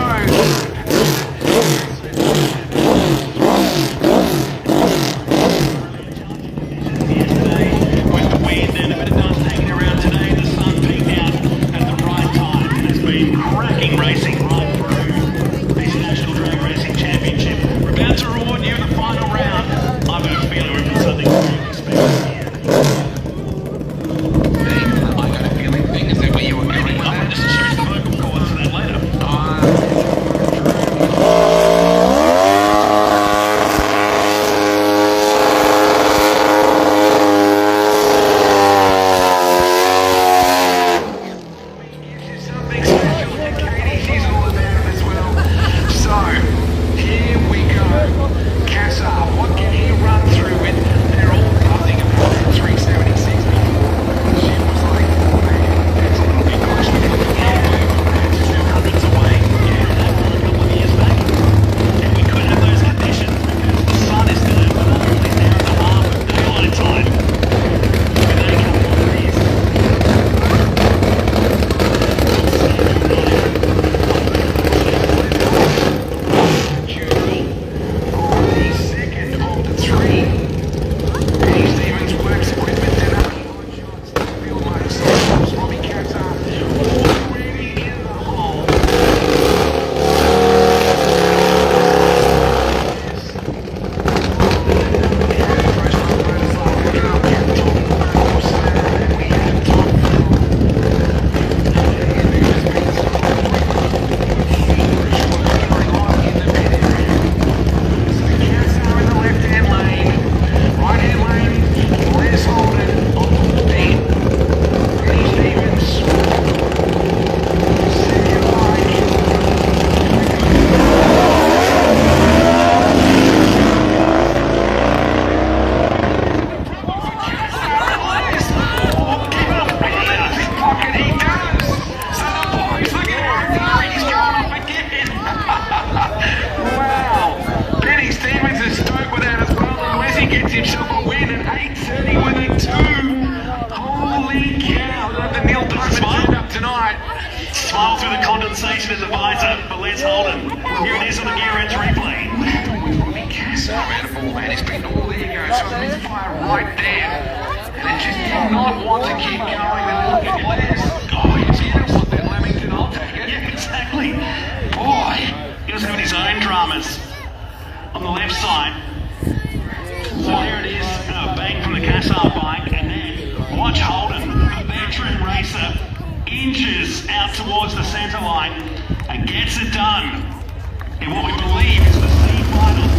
Racing right through this National Drag Racing Championship. We're about to reward you the final round. I've got a feeling we've got something really special here. I got a feeling, is that where you were going with that? I'm going to just stretch the vocal cords for that later. spin. Oh, there you go. So a misfire right there. And it just did not want to keep going. And look at Les. Oh, yes, you don't want that Lamington. I'll take it. Yeah, exactly. Boy, he was having his own dramas on the left side. So there it is, bang from the Cassar bike, and then watch Holden, a veteran racer, inches out towards the centre line and gets it done in what we believe is the C final.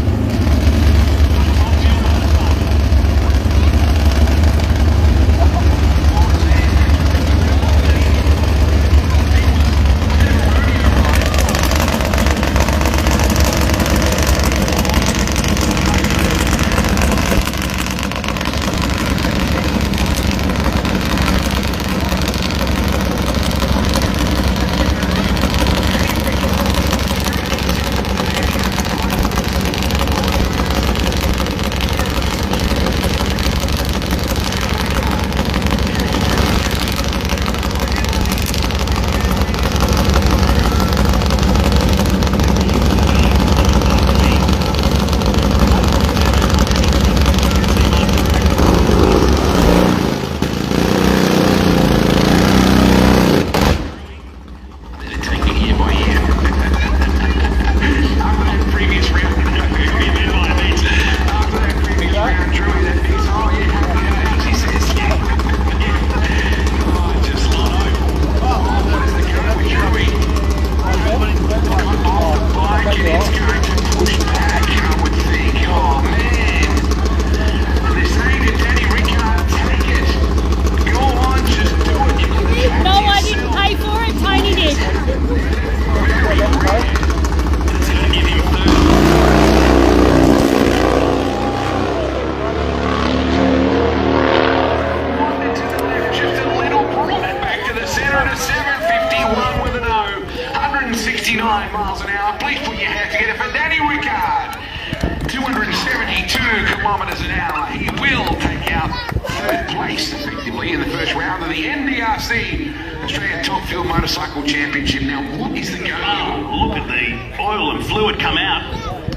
Kilometres an hour. He will take out third place effectively in the first round of the NDRC Australian Top Fuel Motorcycle Championship. Now, what is the go? Look at the oil and fluid come out.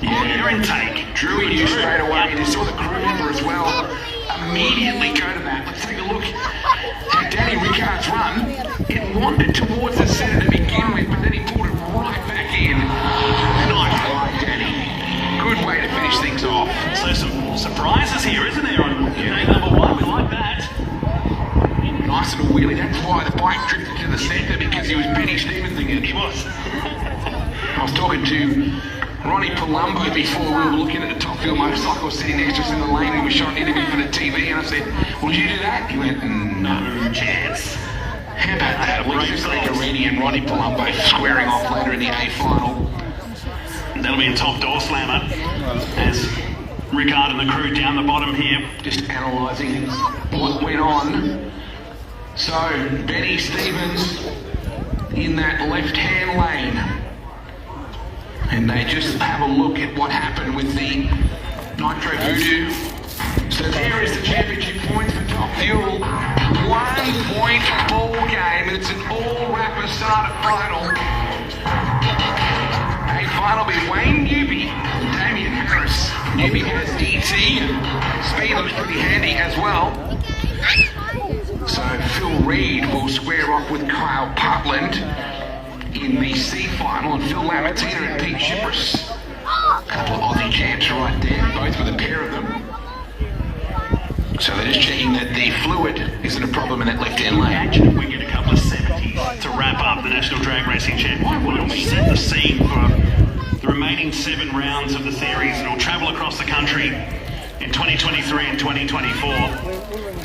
Yeah, air intake. Drew knew straight away, and he saw the crew member as well immediately go to that. Let's take a look at Danny Rickard's run. It wandered towards the centre to begin with, but then he pulled it right back in. Nice ride, Danny. Good way to finish things off. So some surprises here, isn't there, on day number one? We like that. Nice little wheelie. That's why the bike drifted to the centre, because he was Benny Stevensing it. He was. I was talking to Ronnie Palumbo before we were looking at the Top Fuel motorcycle sitting next to us in the lane. We were shot an interview for the TV, and I said, "Would you do that?" He went, "No chance." How about that? Lisa Carini and Ronnie Palumbo squaring off later in the A final. That'll be a top door slammer as Rickard and the crew down the bottom here. Just analysing what went on. So, Benny Stevens in that left-hand lane. And they just have a look at what happened with the Nitro Voodoo. So there is the championship points for Top Fuel. 1 point ball game, and it's an all-rapper starter final. A final be Wayne Newby and Damien Harris. Newby has DT and speed looks pretty handy as well. So Phil Reed will square off with Kyle Putland in the C final, and Phil Lamatina and Pete Chipris. A couple of Aussie champs right there, both with a pair of them. So they're just checking that the fluid isn't a problem in that left-hand lane. Imagine if we get a couple of 70s to wrap up the National Drag Racing Championship. Why wouldn't we set the scene for the remaining 7 rounds of the series, and it'll travel across the country in 2023 and 2024.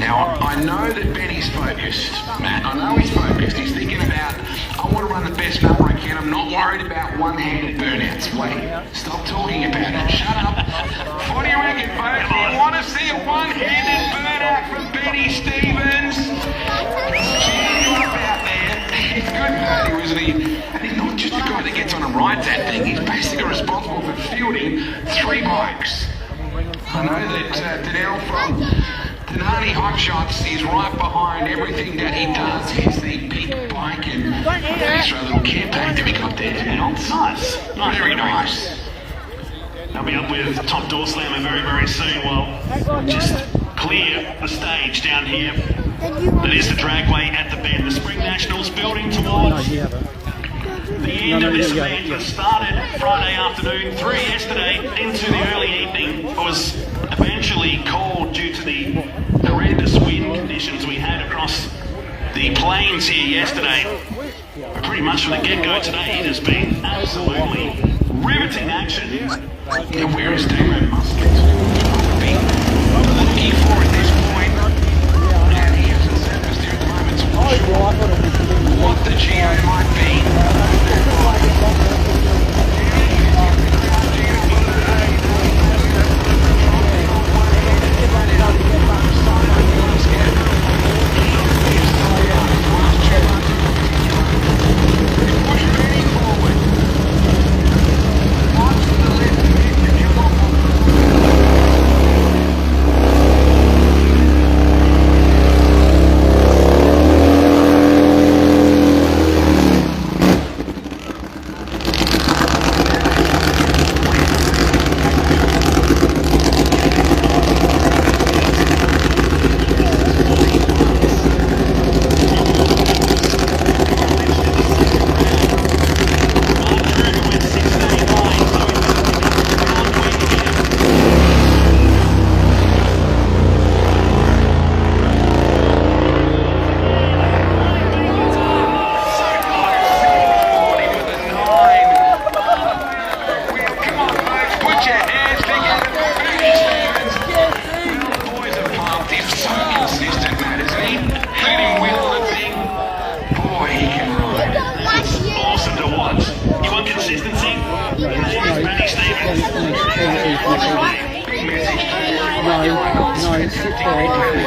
Now, I know that Benny's focused, Matt. I know he's focused. He's thinking about, I want to run the best number I can. I'm not worried about one-handed burnouts. Wait, stop talking about it. Shut up. What do you reckon, folks? Do you want to see a one-handed burnout from Benny Stevens? Cheer you up out there. He's good value, isn't he? And he's not just a guy that gets on and rides that thing. He's basically responsible for fielding 3 bikes. I know that Danelle from Denani Hot Shots is right behind everything that he does. He's the big bike and extra little campaign that we got there. Nice. Very nice. They'll be up with Top Door Slammer very, very soon. Well, just clear the stage down here. That is the Dragway at the bend. The Spring Nationals building towards the end of this event that started Friday afternoon through yesterday into the early evening. Was eventually called due to the horrendous wind conditions we had across the plains here yesterday. But pretty much from the get-go today, it has been absolutely riveting action. And where is Damon Muskets? Been looking for at this point. And he hasn't said us there at the moment. So not sure what the GO might be.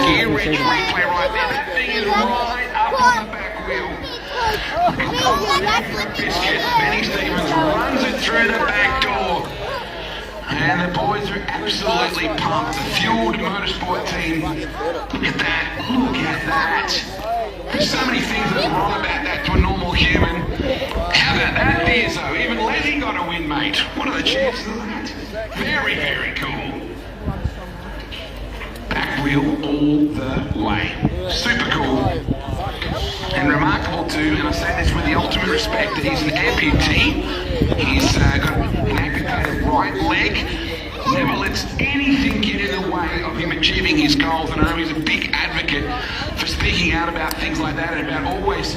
Gear-rich replay right there. That thing is right up on the back wheel. Biscuit, Benny Stevens runs it through the back door. And the boys are absolutely pumped. The Fueled Motorsport team. Look at that. Look at that. There's so many things that's wrong about that to a normal human. How about that, Beerzo? Even Leslie got a win, mate. What are the chances of that? Very, very cool. Back wheel all the way. Super cool. And remarkable too, and I say this with the ultimate respect, that he's an amputee. He's got an amputated right leg. Never lets anything get in the way of him achieving his goals. And I know he's a big advocate for speaking out about things like that and about always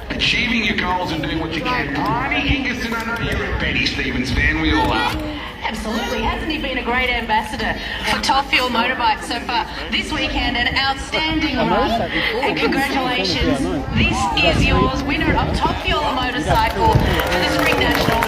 achieving your goals and doing what you can. Bryony Ingerson, I know you're a Benny Stevens fan, we all are. Absolutely. Hasn't he been a great ambassador for Top Fuel Motorbikes so far this weekend? An outstanding run. And congratulations. This is yours, winner of Top Fuel Motorcycle for the Spring Nationals.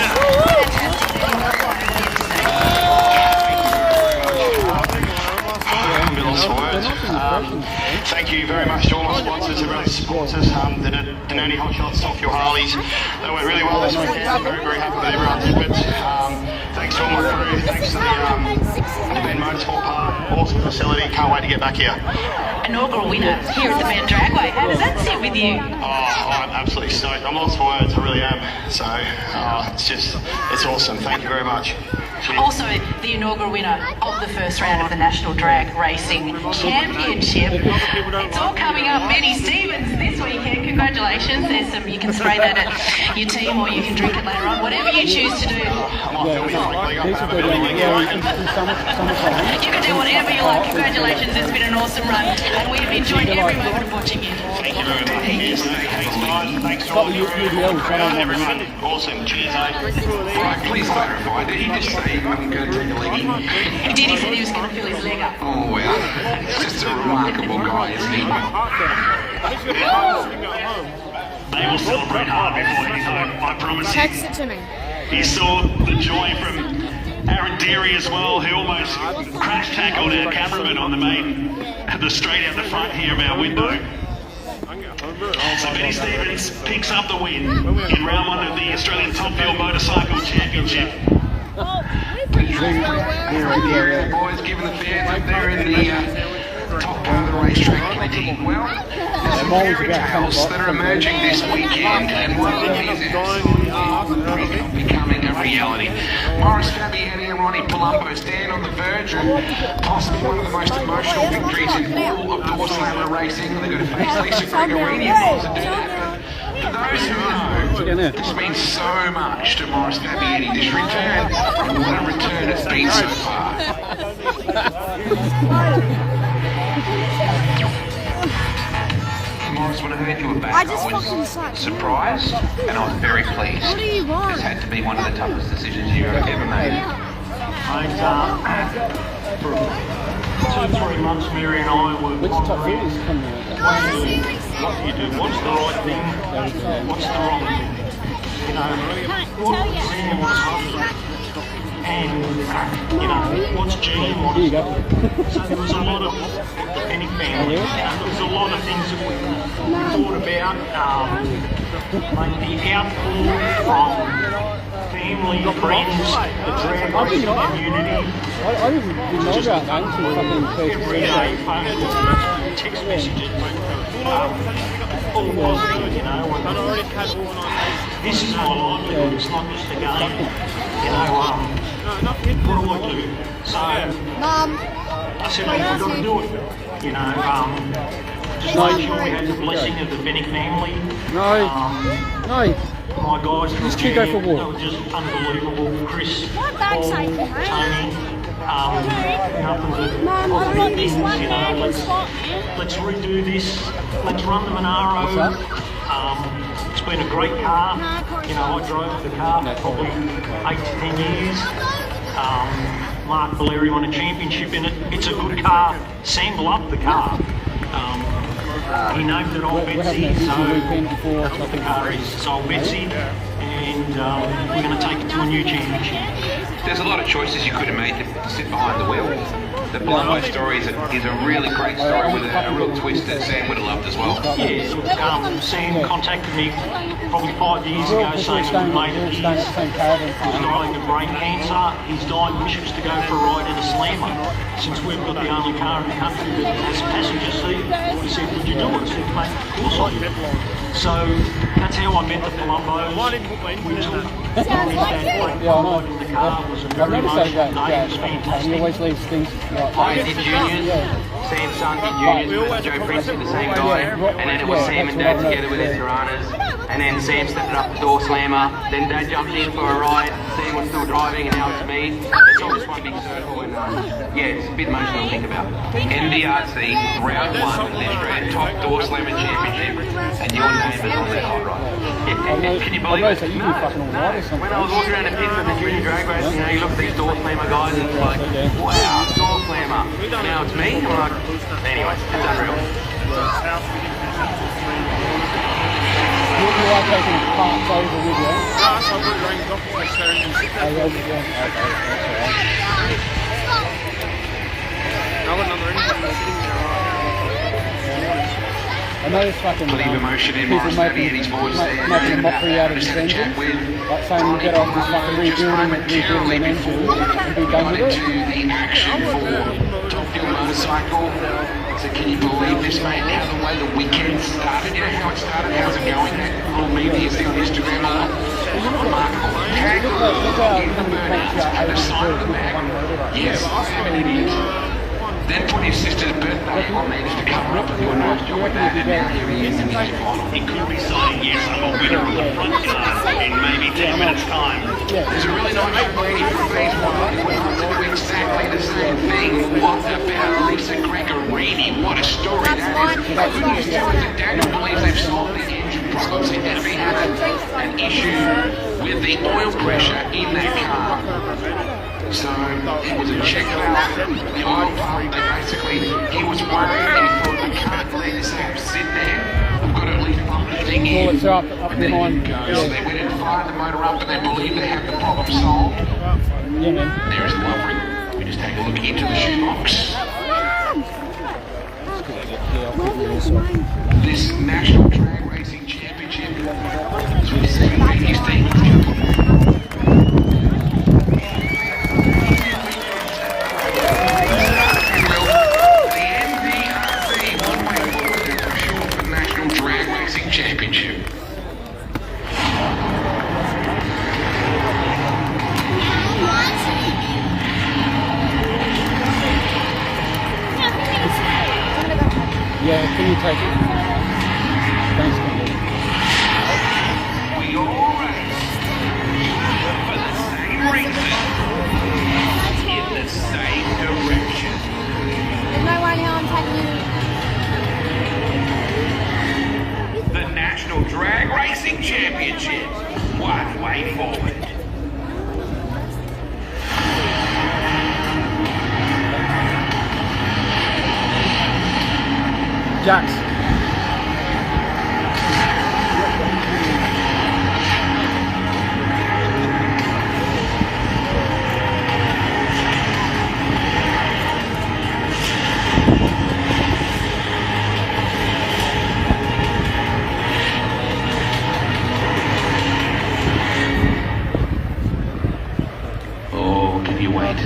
Thank you very much to all my sponsors who really support us. The Danone Hot Shots, Top Fuel Harleys. They went really well this weekend. I'm very, very happy with everyone's input. Thanks to all my crew. Thanks to the Ben Motorsport Park. Awesome facility. Can't wait to get back here. Inaugural winner here at the Ben Dragway. How does that sit with you? I'm absolutely stoked. I'm lost for words. I really am. So it's awesome. Thank you very much. Also, the inaugural winner of the first round of the National Drag Racing Championship. It's all coming up. Benny Stevens this weekend. Congratulations. There's some. You can spray that at your team, or you can drink it later on. Whatever you choose to do. You can do whatever you like. Congratulations. It's been an awesome run, and we've enjoyed every moment of watching you. Thank you very much. Thanks to all of you and everyone. Awesome. Cheers, Right, please clarify. Did he just say he wasn't going to take a leggy? He did. He said he was going to fill his leg up. Oh, well, he's just a remarkable guy, isn't he? They will celebrate hard before heading home, I promise you. Text it to me. You saw the joy from Aaron Deary as well, who almost crash tackled our cameraman on the straight out the front here of our window. So Benny Stevens picks up the win in round one of the Australian Top Fuel Motorcycle Championship. Boys giving the fans up there in top part of the racetrack, Clicky? Well, there's some fairy tales that are emerging this weekend, and one of them is absolutely becoming a reality. Morris Fabiani and Ronnie Palumbo stand on the verge of possibly one of the most emotional victories in all of door slammer racing. They're going to face Lisa Gregorini if Morris to do that. For those who know, this means so much to Morris Fabiani, this return, and what a return it's been so far. Morris, when I heard you were back, I was surprised and I was very pleased. What do you want? This had to be one of the toughest decisions you've ever made. For 2-3 months, Mary and I were pondering, what do you do? What's the right thing? What's the wrong thing? You know, what's Sam wants and, you know, what's Jean wants. So there was a lot of any family. There was a lot of things that we thought about. Like the outcall from family, friends, the drag racing community. I didn't know about that until fucking Every day, phone calls, text messages, all positive, you know. This is my livelihood, it's not just a game. You know, what do I do? So, I said, well, we've got to do it. You know, just make sure we had the blessing of the Bennett family. No. My guys from Just keep going for a walk. they were just unbelievable. Chris, Paul, Tony, nothing but positive things, you know. Let's redo this. Let's run the Monaro. It's been a great car. You know, I drove the car for probably 8 to 10 years. Mark Valeri won a championship in it. It's a good car. Sam loved the car. He named it Old Betsy, so that's what the car is. It's Old Betsy, and we're going to take it to a new championship. There's a lot of choices you could have made to sit behind the wheel. The Palumbo story is a really great story with a real twist that Sam would have loved as well. Yeah, Sam contacted me probably 5 years ago saying that we made it. He's dying of brain cancer. He's dying wishes to go for a ride in a slammer. Since we've got the only car in the country that has a passenger seat, he said, would you do it? I said, mate, of course I do. So that's how I met the Palumbos. We took that ride in the car. Was a very emotional day. It was fantastic. He always leaves things like I did juniors, Sam's son did juniors with Joe Prince, the same guy, and then it was Sam and Dad together with their Tiranas, and then Sam stepped it up the door slammer, then Dad jumped in for a ride, Sam was still driving, and now it's me. It's all just one big circle, and yeah, it's a bit emotional to think about. NDRC, round 1 of the Australian Top Door Slamming Championship, and your name is on that hot rod. Can you believe it? No. When I was walking around the pits with the junior drag race, you know, you look at these door slammer guys and it's like, wow, door slammer. Now it's me. I'm like, anyway, it's unreal. You are taking parts over with you? I know this fucking emotion in people Morris Fabiani's voice there. making a mockery out of his engine, like saying you get off this fucking rebuilding an engine and be done with it. The action for Top Fuel Motorcycle. So can you believe this, mate? How the way the weekend started, you know how it started, how's it going? Little media's on Instagram, remarkable. Kangaroo in the burnout and the side of the bag. Yes, 7 idiots. Then put his sister's birthday on there just to cover up and do a nice job with that, and now here he is in his final. He could be saying, yes, I'm a winner on the front yard in maybe 10 minutes' time. There's a really nice lady from phase 1 who went on to do exactly the same thing. What about Lisa Gregorini? What a story that is. The good news too is that Daniel believes they've solved the engine problems. It had been an issue with the oil pressure in that car. So it was a check valve, the oil pump, they basically, he was worried and he thought we can't let this app sit there, we've got to at least pump the thing in, and then it goes. So they went and fired the motor up and they believe they have the problem solved. There's Lovering, we just take a look into the shoebox. This National Drag Racing Championship is with 7 previous teams. Yeah, can you take it? Thanks, Kimberly. We all race for the same reason, in the same direction. There's no way now I'm taking you. The National Drag Racing Championship. One way forward. Jax. Oh, can you wait?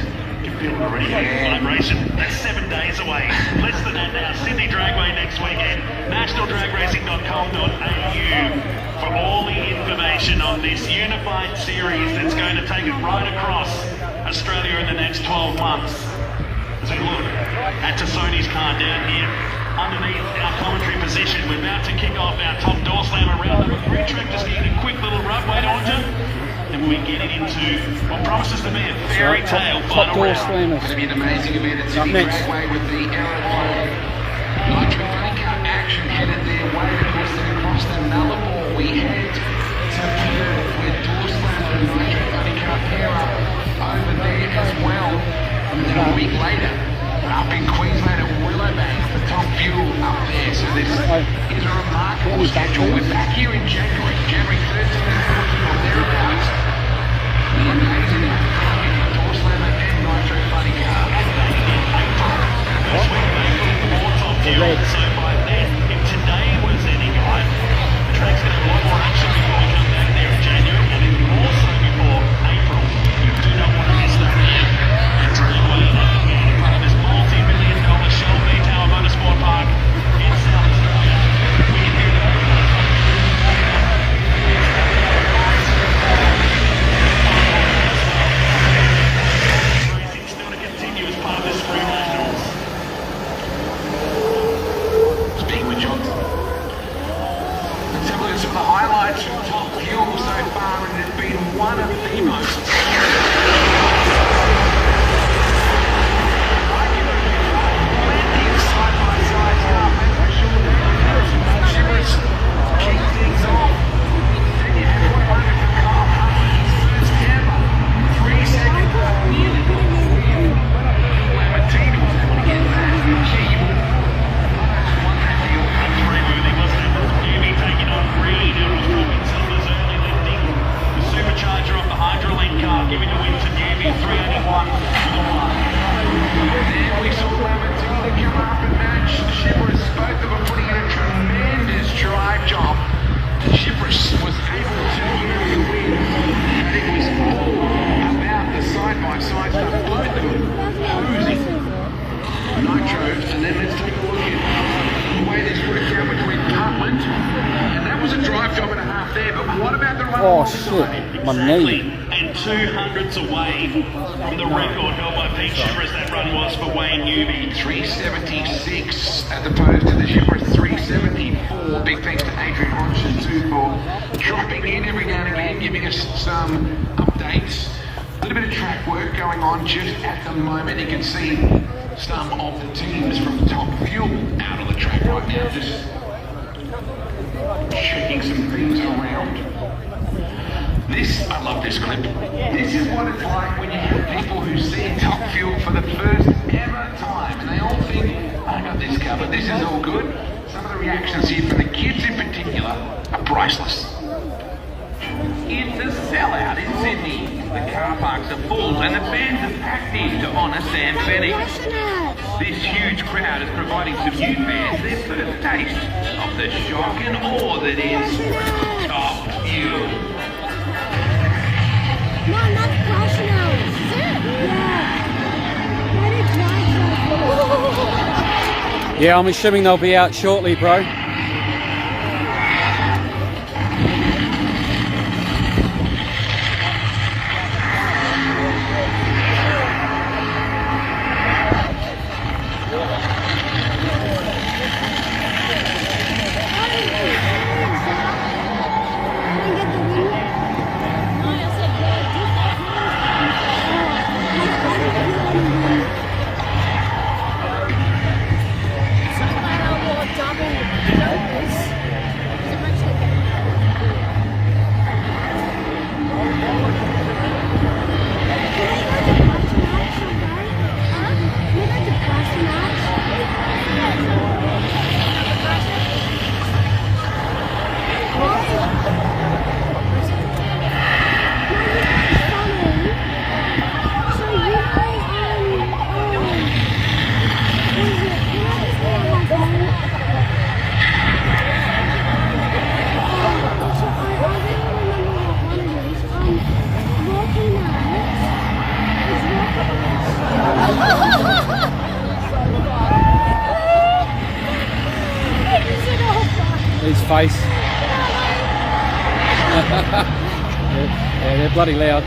People are already having vibration. That's 7 days away. Less than that now. Sydney Dragway next weekend. nationaldragracing.com.au for all the information on this unified series that's going to take it right across Australia in the next 12 months. As we look at Tassoni's car down here underneath our commentary position, we're about to kick off our top door slammer round number 3 track. Just getting a quick little rub. Wait on to. And we're getting into what promises to be a fairy tale Top final door round. slammers. It's going to be an amazing event at Up Sydney next. Dragway with the aeroplane. Nitro Funny Car action headed their way. Of course, then across the Nullarbor we head to Perth with Door Slammer and Nitro Funny Car pair up over there as well. And then a week later, up in Queensland at Willowbank, the Top Fuel up there. So this is a remarkable schedule. We're back here in January 13th and 14th or thereabouts. The amazing Door Slammer and Nitro Funny Car. This week, more top fuel. So by then, if today was any guide, the track's going to have a lot more action before we come back there in January, and even more so before April. You do not want to miss that now. It's Dragway, part of this multi-million-dollar Shell V-Tower Motorsport Park in South Australia. We can do that. Racing still to continue as part of this spring nationals. Speaking with John, let's have a look at some of the highlights from Top Fuel so far, and it's been one of the most. Side-by-side stuff, that's for sure. Shivers kick things off. Then you have one moment for Kyle Harper, his first ever 3-second win. Lamartine was able to get that. Gee, taking on Reed, who was talking Silver's early lifting. The supercharger of the Hydrolink car giving the win to Newbie, 381 for the one. Then we saw Lamartine come up and match Shivers. Both of them putting in a tremendous drive job. Shivers was able to get the win, and it was all about the side-by-side stuff. Both of them posing Nitro, and then let's take a look at the way this worked out between Cutland, and that was a drive job and a half there, but what about the run Oh alongside shit, it? my knee. And 200ths away from the record held by Pete Shivers. That run was for Wayne Newby. 376 as opposed to the Shipper 374. Big thanks to Adrian Hodgson too for dropping in every now and again, giving us some updates. A little bit of track work going on just at the moment. You can see some of the teams from Top Fuel out on the track right now, just checking some things around. I love this clip. This is what it's like when you have people who see Top Fuel for the first ever time, and they all think, I got this covered, this is all good. Some of the reactions here from the kids in particular are priceless. It's a sellout in Sydney. The car parks are full and the fans are packed in to honour Sam Fenix. This huge crowd is providing some new fans their first taste of the shock and awe that is Top Fuel. No, not professional. Yeah. Yeah, I'm assuming they'll be out shortly, bro. His face. Yeah, they're bloody loud.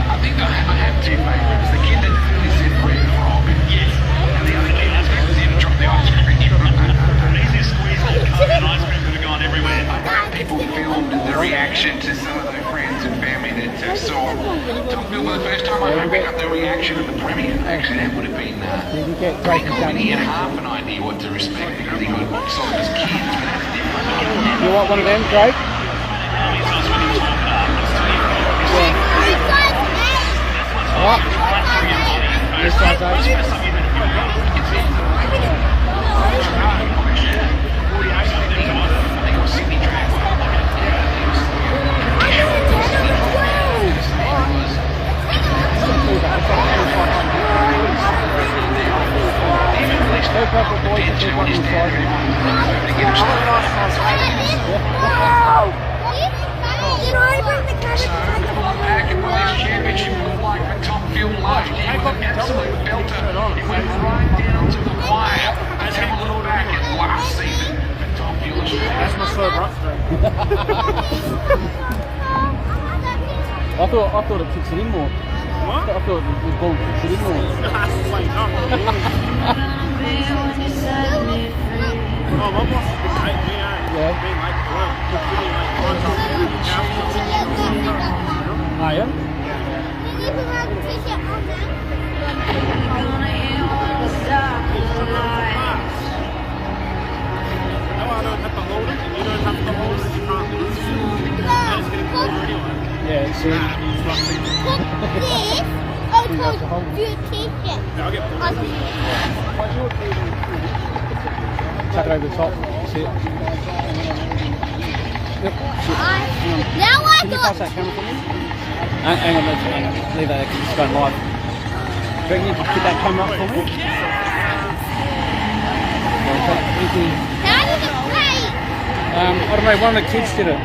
I think I have two favourites. The kid that really said red frog. Yes. And the other kid that was in drop the ice cream. Easy squeeze and cut and ice cream could have gone everywhere. I know people filmed the reaction to some of their friends and family that saw Tom Bill for the first time. I picked up the reaction of the premiere. Actually, that would have been Did you get pretty Drake cool. And he had down? half an idea what to respect because he got solid as kids, but that's different. You want one of them, Drake? What? This size 8. Two purple boys and two purple boys. You know, I bring the camera Back and won this championship looked like for Tom Phil Lowe. He was an absolute belter. He went right down to the wire. Let's have a look back at last season for Tom Phil. That's my third run. I thought it kicks it in more. What? I thought the ball kicks it in more. I am. Yeah, it's Chuck it over the top. That's it. Yep. Now I Can you pass that camera for me? Hang on, leave that because it's going live. Do you reckon you can put that camera up for me? How did it play? I don't know, one of the kids did it.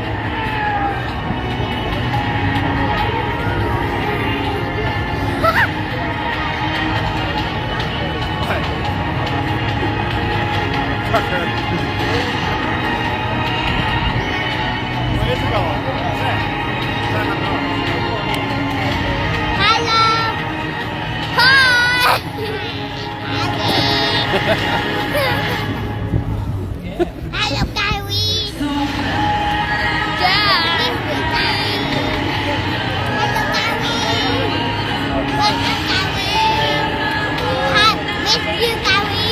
Hello. Hi. Hello, Gary. Hello, Gary. Miss you, Gary.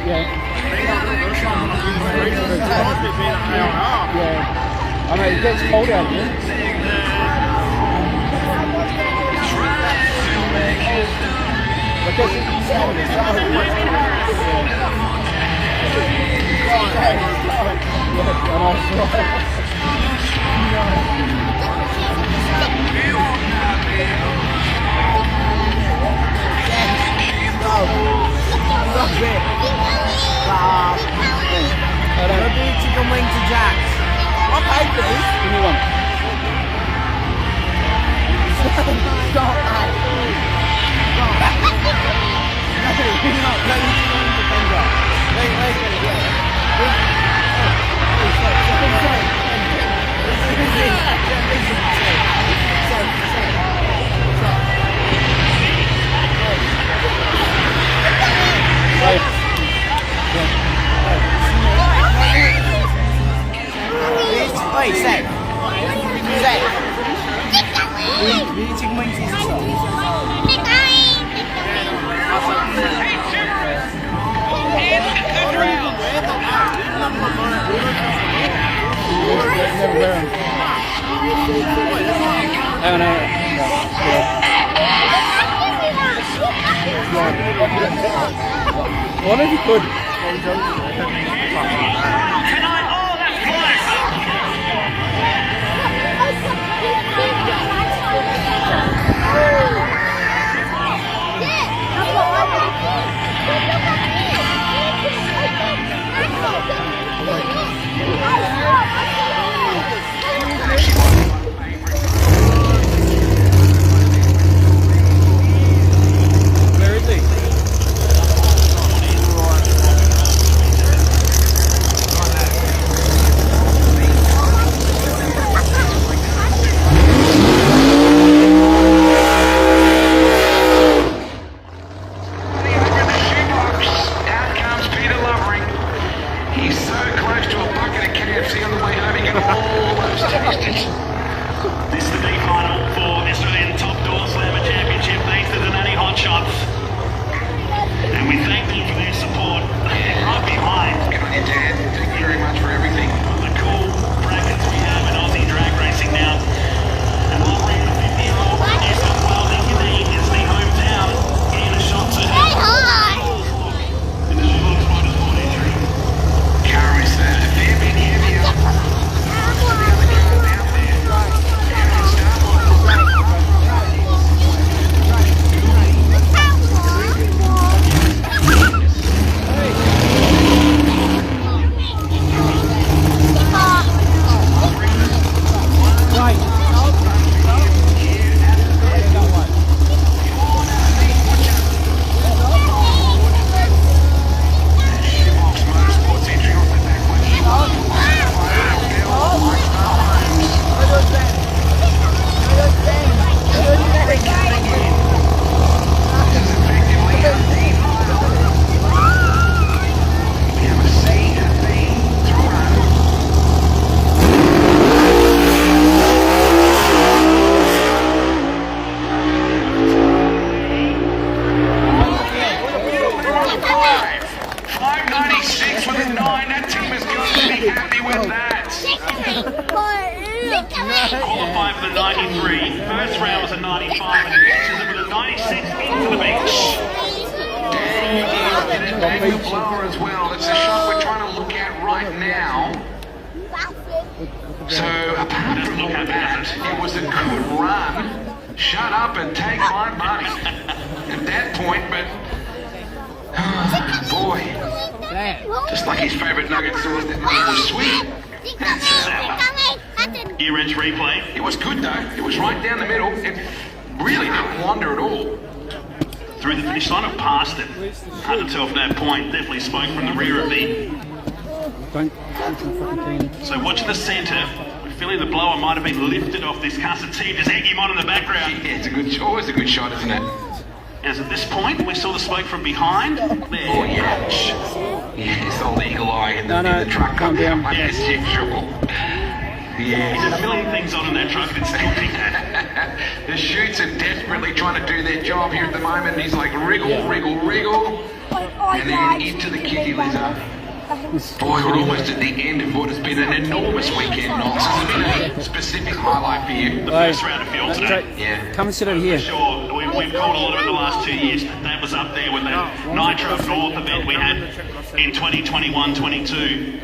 Yeah. I know, it gets cold out here. Chicken wing to Jack's. Okay, please. Give me one. Stop, mate. Sorry. Meeting wings is a What if you could? Where is he? This is the big final for Australian Top Door Slammer Championship. Thanks to the Nanny Hot Shots. And we thank them for their support. Right behind. Good on you, Dan. Thank you very much for everything. The cool brackets we have in Aussie drag racing now. And while we're in the 50-year-old New South Wales Inconvenience is the hometown. Getting a shot to Say hi. in the Live Motorsport entry. Car is a fair bit heavier. Qualified for the 93. First round was a 95 and matches it with a 96 into the beach. Daniel blower as well. It's a shot we're trying to look at right now. So apart from all that, it was a good run. Shut up and take my money at that point, but boy, just like his favourite nugget sauce, that money was sweet. Gear wrench replay. It was good though. It was right down the middle. It really didn't wander at all. Through the finish line or past it. Hard to tell from that point. Definitely spoke from the rear of the. So watching the centre, we're feeling the blower might have been lifted off this custom team. Just egg him on in the background. Yeah, it's a good, always a good shot, isn't it? As at this point, we saw the smoke from behind. There. Oh yeah. Yes, old eagle eye in the truck. Calm down. Like Yes. as usual. He's Yeah. just filling things on in that truck and it's still picking. The chutes are desperately trying to do their job here at the moment. He's like wriggle, wriggle, wriggle. And then into the kitty lizard. Boy, we're almost at the end of what has been an enormous weekend, Knox. Has there been a specific highlight for you? The first round of field today. Yeah. Come and sit over here. Sure, we've called a lot of it in the last 2 years. That was up there with that Nitro North event we had in 2021-22.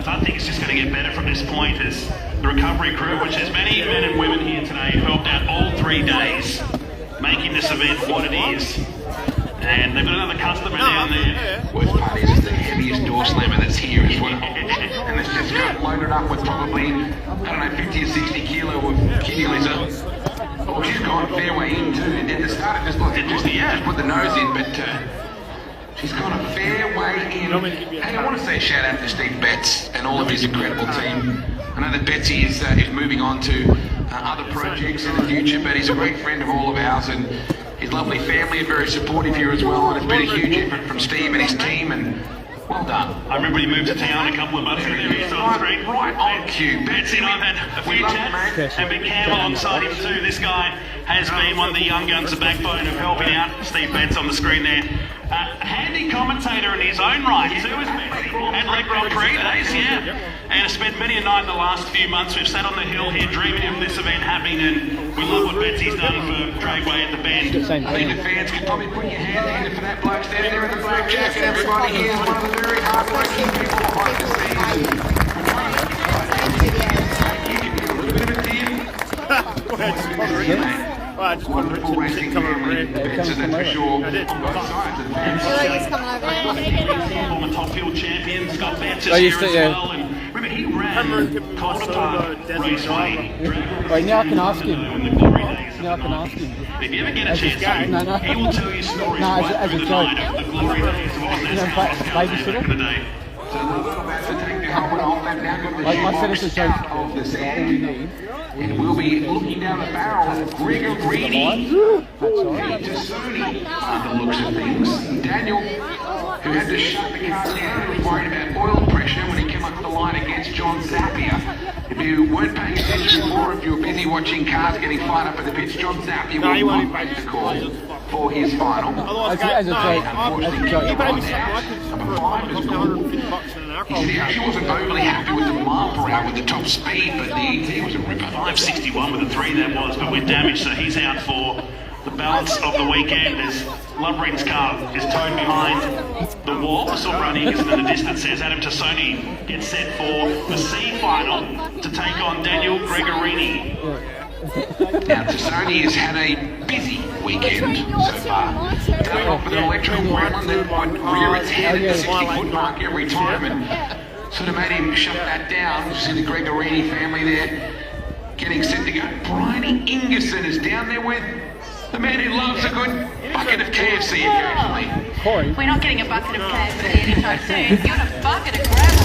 I think it's just going to get better from this point as the recovery crew, which has many men and women here today, helped out all 3 days, making this event what it is. And they've got another customer down there. Worst part is it's the heaviest door slammer that's here as well. And it's just got loaded up with probably, I don't know, 50 or 60 kilo of kitty lizard. Oh, she's gone fair way in too. And at the start it just put the nose in, but she's gone a fair way in. Hey, I want to say a shout out to Steve Betts and all of his incredible team. I know that Betsy is moving on to other projects in the future, but he's a great friend of all of ours, and his lovely family are very supportive here as well. And it's been a huge effort from Steve and his team, and Well done. I remember he moved to town a couple of months ago. He's on the screen. Right on cue. Betsy and I've had a few chats and been Cam alongside him too. This guy has been one of the young guns, the backbone of helping out. Steve Betts on the screen there. Handy commentator in his own right too, is Betsy. And Le Grand Prix days, yeah. And has spent many a night in the last few months. We've sat on the hill here dreaming of this event happening, and we love what Betsy's done for Dragway at the Bend. I think the fans could probably put your hands together for that bloke standing there in the black jacket. Everybody here is one of the very hard-working people behind the scenes. You can give a little bit of a tip. Wonderful racing family, that's for sure, on both sides of the fence. Former top field champion, Scott Betts is here as well. And remember, he ran Costa Raceway. Right, now I can ask him. In the glory days. Now I can ask him. If you ever get a chance, he will tell you stories right through the night of the glory days of babysitter? back in the day. Like I said, it's a joke. All we need. And we'll be looking down the barrel of Gregorini to Sony by the looks of things. Daniel, who had to shut the car down, was worried about oil pressure when he came up the line against John Zappia. If you weren't paying attention more, if you were busy watching cars getting fired up at the pits, John Zappia will not make the call for his final. As a joke. Number 5 is good. He said he actually wasn't overly happy with the mile per hour with the top speed, but the ET was a ripper. 561 with a 3 that was, but we're damaged, so he's out for the balance of the weekend as Lovering's car is towed behind the wall. I saw Brad Egerson in the distance says Adam Tassoni gets set for the C final to take on Daniel Gregorini. Now, Tassoni has had a busy weekend so far. Going off with an electrical gremlin that would rear its head at the 60-foot mark every time and sort of made him shut that down. You see the Gregorini family there getting set to go. Bryony Ingerson is down there with the man who loves a good bucket of KFC occasionally. We're not getting a bucket of KFC anytime soon. You got a bucket of gravel.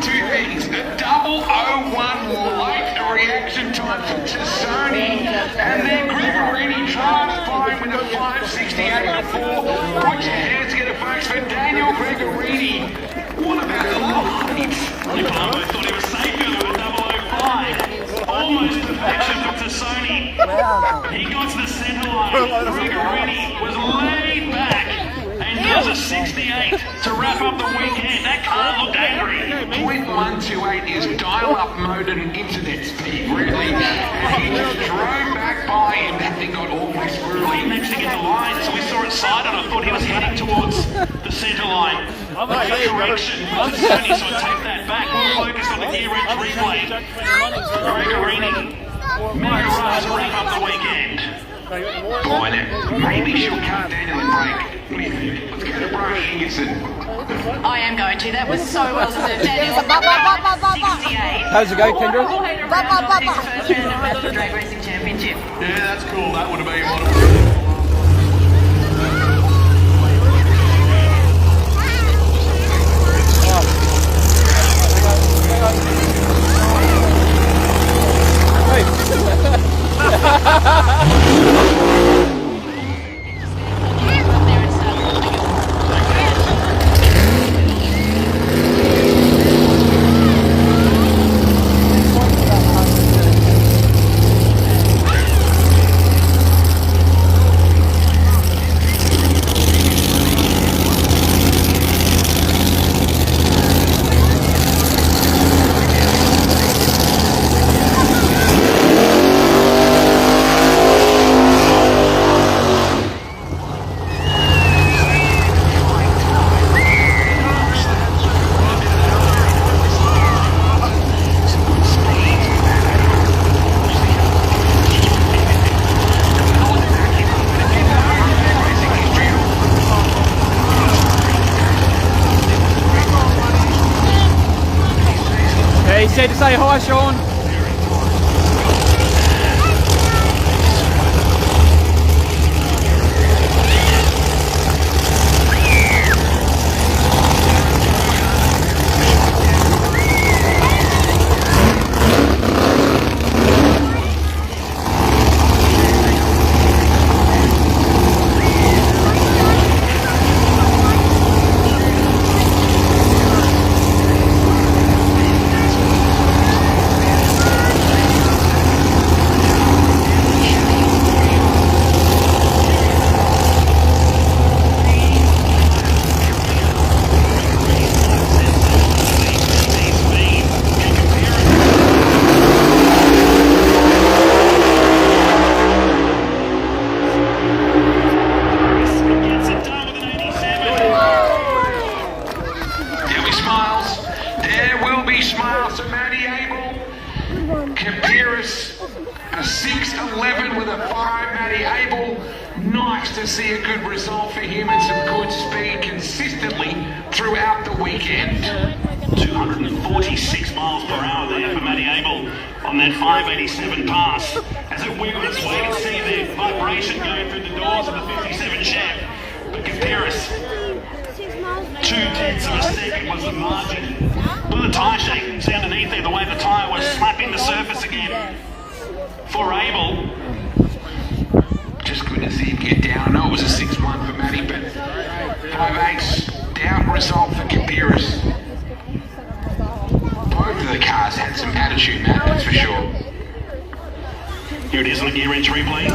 Two things. A 001 late reaction time for Tassoni, and then Gregorini drives by with a 5:68.4. Put your hands together, folks, for Daniel Gregorini. Colombo thought he was safer with a 005. Almost perfection for Tassoni. He got to the centre line. Gregorini was laid back and does a 68 to wrap up the weekend. That car looked angry. .128 is dial-up mode and internet speed, really. And he just drove back by him. That thing got awfully squirrely. Next to get the line, so we saw it sided. I thought he was heading towards the centre line. The correction for Tassoni, so I take that back. We'll focus on the gear wrench replay. Gregorini, mega rush to wrap up the weekend. Boy, now, maybe she'll cut Daniel and break. What do you think? Let's go to Brian Hingerson. I am going to. That was so well deserved. Daniel, 68. How's it go, Kendra? First round of National Drag Racing Championship. Yeah, that's cool. That would have been a lot of He said to say hi, Sean. A 6.11 with a 5, Matty Abel. Nice to see a good result for him and some good speed consistently throughout the weekend. 246 miles per hour there for Matty Abel on that 587 pass. As it wiggled its way, you can see the vibration going through the doors of the 57 Chev. But Capiris, 0.2 of a second was the margin. Look at the tyre shake. See underneath there the way the tyre was slapping the surface again. For Abel, just good to see him get down. I know it was a 6-1 for Matty, but 5.8 down result for Capiris. Both of the cars had some attitude, Matt, that's for sure. Here it is on the gear wrench replay.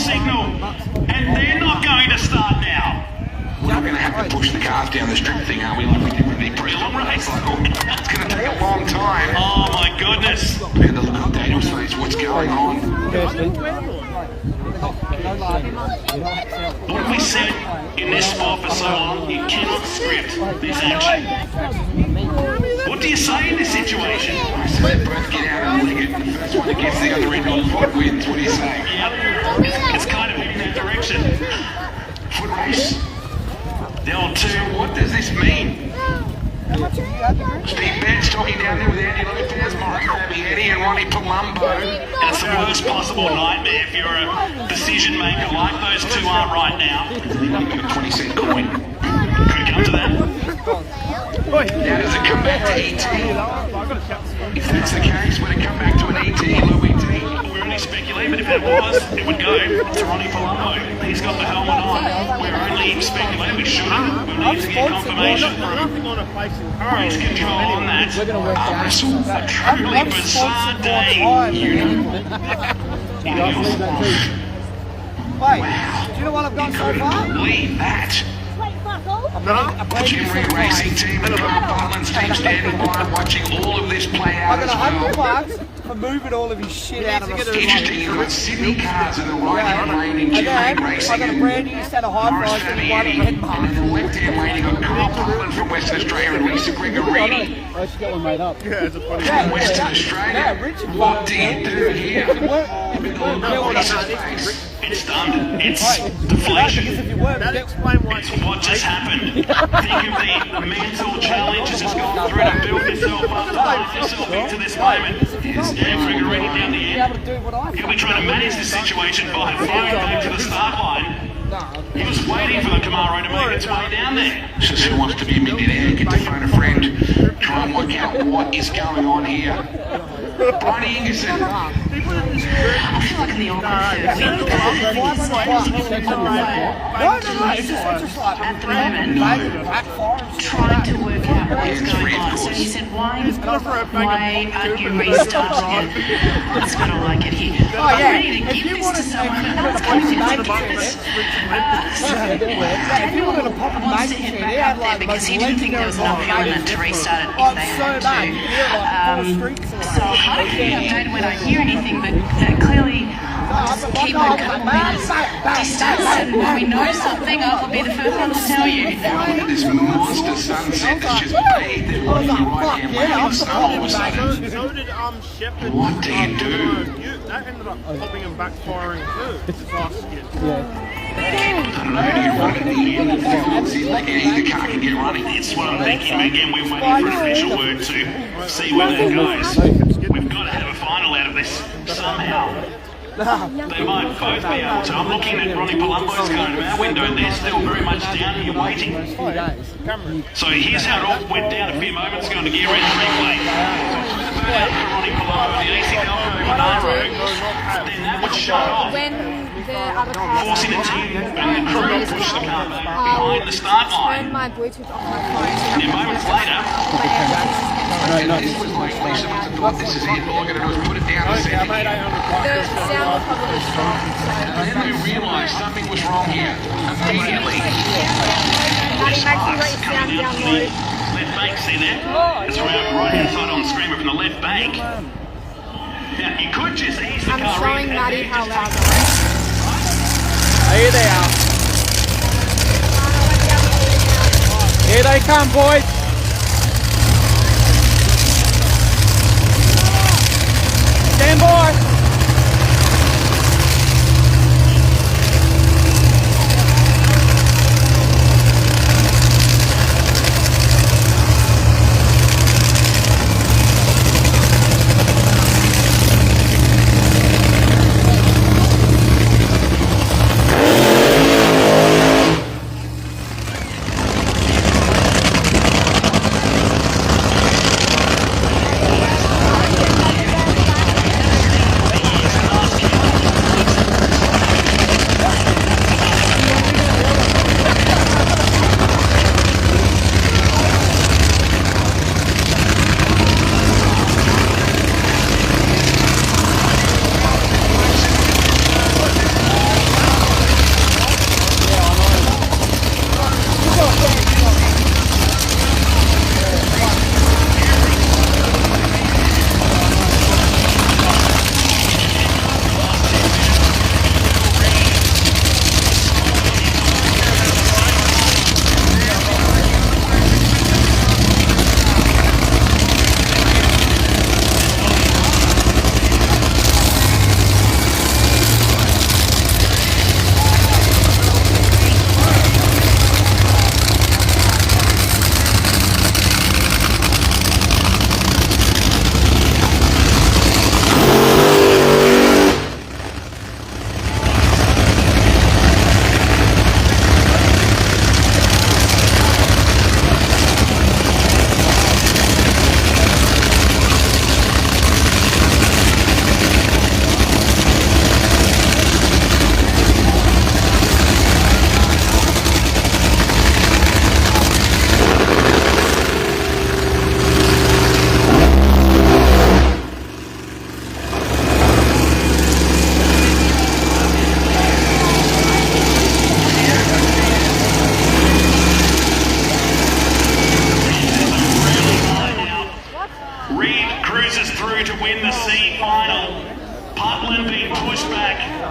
signal, and they're not going to start now. We're going to have to push the cars down the strip thing, aren't we? Like we did with the pre-long race. It's going to take a long time. Oh my goodness. Look at the look on Daniel's face. What's going on? What have we said in this sport for so long? You cannot script this action. What do you say in this situation? I said both get out and leg it. The first one that gets the other end on foot wins. What do you say? Yep. It's kind of heading that direction. Foot race. The old two. What does this mean? Steve Bench talking down there with Andy Lopez, Murray Krabby Eddie and Ronnie Palumbo. And it's the worst possible nightmare if you're a decision maker like those two are right now. A 20-cent coin. Could come to that. Now does it come back to ET? If that's the case, would it come back to an ET, low ET? We're only speculating, but if it was, it would go to Ronnie Palumbo. He's got the helmet on. We're only speculating. We shouldn't. We need to get confirmation from race control on that. Russell, a truly bizarre day. Wait, do you know what I've got so far? Believe that. Jim Reed Racing Team and Carl Butland's team standing by watching all of this play out I as got well. $100 for moving all of his shit out of the Interesting, you've got Sydney cars in the right-hand lane in Jim Reed Racing. I got a brand new set of high Morris flies and Fabi one Eddie. red And mark. in the left-hand lane, you've got Carl Butland from Western Australia and Lisa Gregorini I should get one made up. from Western Australia. What do you do here? With the Lisa's face. It's done. It's deflation. It's what just happened. Think of the mental challenges it's gone through to build yourself up, to put yourself into this moment. Here's Anne Gregorini down the end. He'll be trying to manage the situation by flying back to the start line. He was waiting for the Camaro to make its way down there. Says who wants to be a millionaire, get to phone a friend, try and work out what is going on here. Bronny Ingerson. I feel like in the awkward third wheel, at the moment, trying to work out what's going on. So he said, why aren't you restarting it? That's what I like it here. I'm ready to give this to someone, but no one's coming to take this. Daniel wants to head back up there because he didn't think there was enough element to restart it if they had to. So I'll keep you updated when I hear anything, but clearly just keep on cutting meters distance, and when we know something, I'll be the first one to tell you. Look at this monster sunset that's just bathed in all the right-hand lane in the sun all of a sudden. What do you do? That ended up popping and backfiring too. I don't know, do you run at the end of the field, like either car can get running? It's what I'm thinking. Again, we're waiting for an official word to see where that goes. We've got to have a final out of this somehow. They might both be able to. I'm looking at Ronnie Palumbo's car in our window, and they're still very much down here waiting. So here's how it all went down a few moments ago in the gear end replay. So through the burn out for Ronnie Palumbo, the AC Delco Monaro, then that was shut off. Forcing the team and the crew to push the car back behind the start line. My Bluetooth off my phone. And then moments later, This was like Lisa must have thought this is it. All I'm going to do is put it down and send it here. The sound was probably strong. And then they realised something was wrong here. Immediately. Maddie, make sure you let your sound down low. left bank, see there? It's around right hand side on the screen, but from the left bank. Now, you could just ease the I'm car showing in Maddie and how just loud take that is. Here they are. Here they come, boys. Stand by.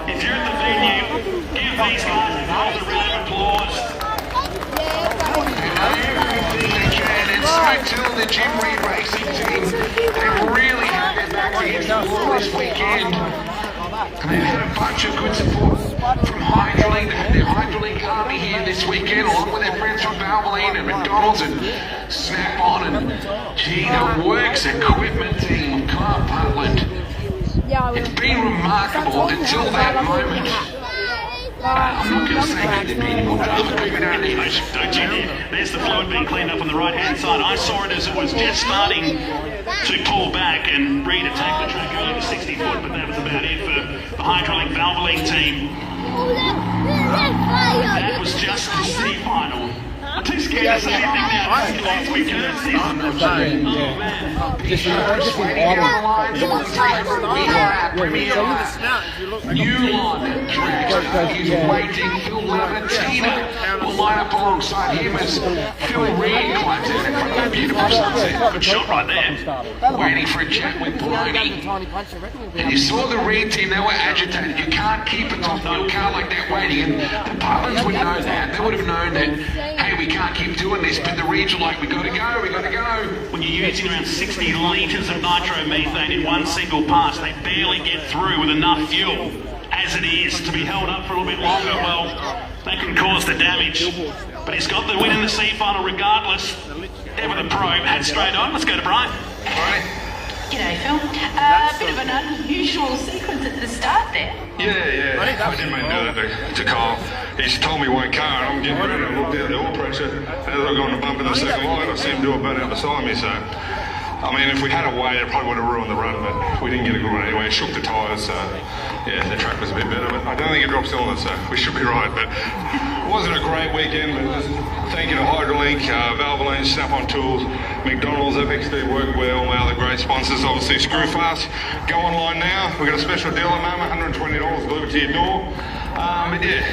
If you're at the venue, give these guys a round of applause. Everything they can, and so too the Jim Reed racing team. They've really had their back against the wall this weekend. And they've had a bunch of good support from Hydralink. They had their Hydralink army here this weekend, along with their friends from Valvoline and McDonald's and Snap-on and the Works equipment team of Carl Butland. It's been remarkable until that moment. I'm not going to say there'd be any more drama because we don't need it. Don't you dare. There's the fluid being cleaned up on the right-hand side. I saw it as it was just starting to pull back and Reed attacked the track over 60 foot, but that was about it for the Hydraulic Valvoline team. That was just the semi-final. I'm too scared to say anything now. As we can see. Newline Dragway is waiting. Phil Lamartina will line up alongside him as Phil Reed climbs out in front of that beautiful sunset. Good shot right there. Waiting for a chat with Bliney. And you saw the Reed team, they were agitated. You can't keep a top wheel car like that waiting. And the Butlins would know that. They would have known that, hey, we can't keep doing this. But the Reeds are like, we got to go. When you're using around 60 litres of nitromethane in one single pass, they barely get through with enough fuel. As it is, to be held up for a little bit longer, well, that can cause the damage. But he's got the win in the C-final regardless. There with the probe, head straight on. Let's go to Brian. G'day, Phil. Bit of an unusual sequence at the start there. Yeah. I didn't mean to do that to Kyle. He's told me one car and I'm getting ready to look down the oil pressure. As I go on the bump in the second line, I see him do a bit out beside me, so... I mean, if we had a way, it probably would have ruined the run, but we didn't get a good one anyway. It shook the tyres, so yeah, the track was a bit better. But I don't think it dropped cylinders, so we should be right. But it wasn't a great weekend, but just thank you to Hydralink, Valvoline, Snap-on Tools, McDonald's, FXD Workwear, all my other great sponsors. Obviously, Screwfast. Go online now. We've got a special deal at the moment, $120 delivered to your door. But yeah.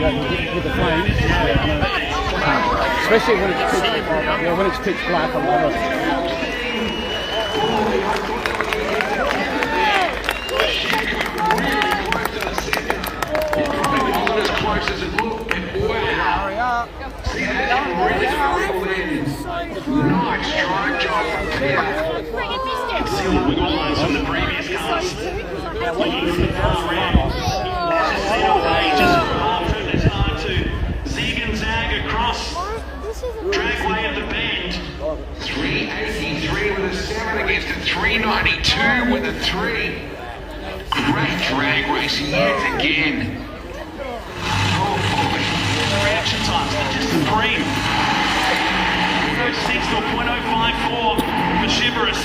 With the flames, especially when it's pitch black, I love it. As close as it looked, and wow. See that? really difficult then. Nice drive job from Peter. Still wiggle lines from the previous cast. Looking for the far round. As a sail away, just after it's hard to zig and zag across. Dragway at the bend. 383 with a 7 against a 392 with a 3. Great drag racing yet again. Reaction times are just supreme. 0.06 or 0.054 for Chivalrous.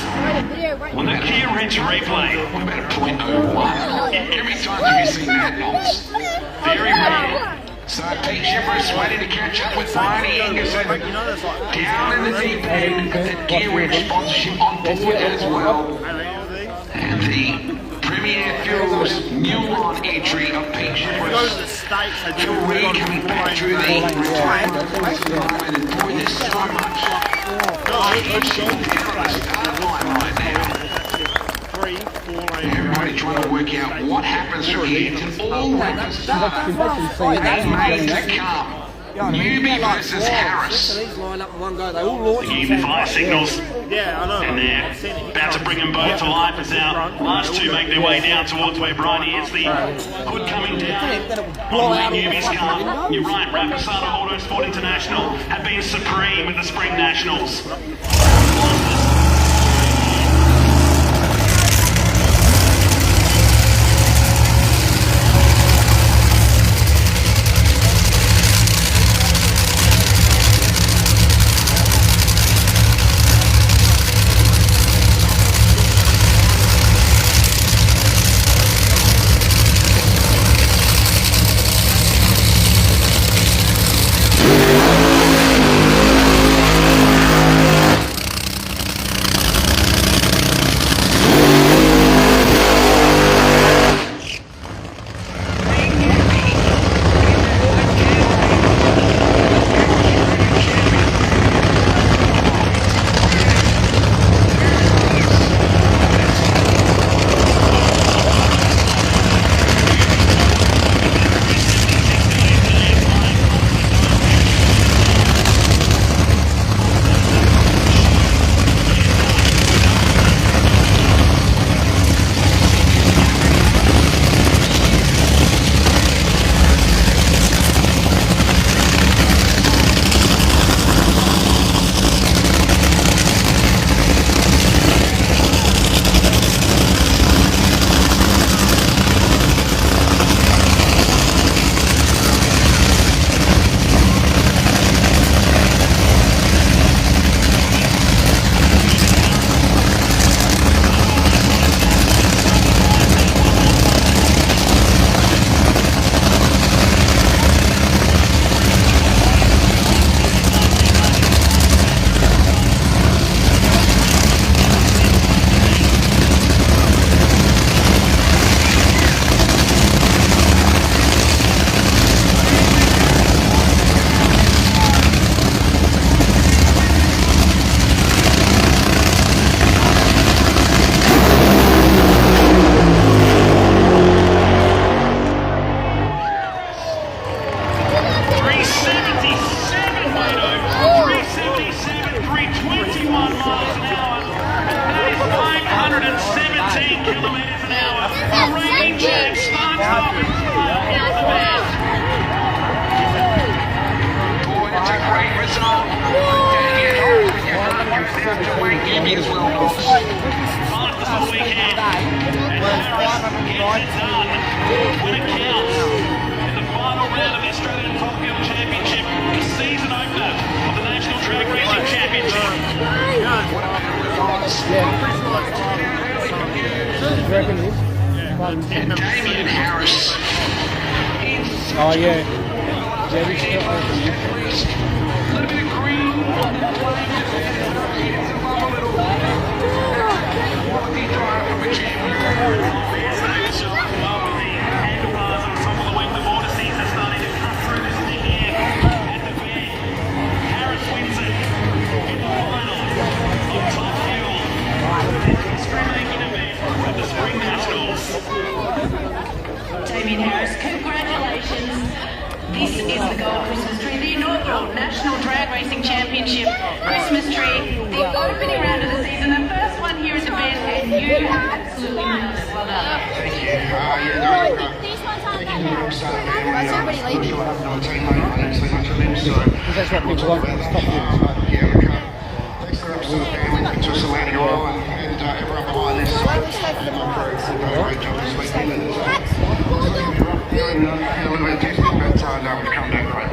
On the Kia Wrench replay. What about a 0.01? How many times have you seen that, Knowles? Very rare. So Pete Chivalrous waiting to catch up with Barney Anderson. Down in the deep end, the Gear Wrench sponsorship on board as well. And the Premier Fuels new on entry of Pete Chivalrous. Phil Reed coming back through the retirement place at the moment, and boy, there's so much tension down on the start line right now. Everybody trying to work out what happens from here to all the way to start. That may come. Newbie versus Harris. The Easy Fire signals. Yeah, I know. And they're about to bring them both to life as our last two make their way down towards where Brian is. The hood coming down on where Newbies come. You're right, Rapasada Auto Sport International have been supreme at the Spring Nationals. And Damien Harris. Oh yeah. A little bit of green. Damien Harris, congratulations. This is the Gold Christmas Tree, the inaugural National Dragway Championship Christmas tree. The opening round of the season, the first one here at the bend, and you absolutely nailed it. Well done. Thank you. Thank you very much. That's what people want. Thanks very much to the family, to Solana Royal, and everyone behind this. My crew did a great job this weekend. A little bit testing, but no, we've come back great.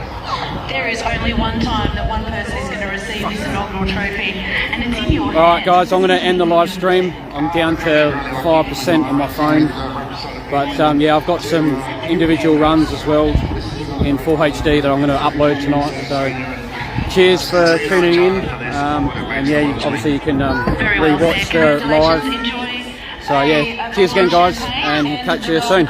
There is only one time that one person is going to receive this inaugural trophy, and it's in your hands. Alright guys, I'm going to end the live stream. I'm down to 5% on my phone. But yeah, I've got some individual runs as well in full HD that I'm going to upload tonight. So cheers for tuning in. And yeah, obviously you can rewatch the live. So yeah, cheers again guys, and catch you soon.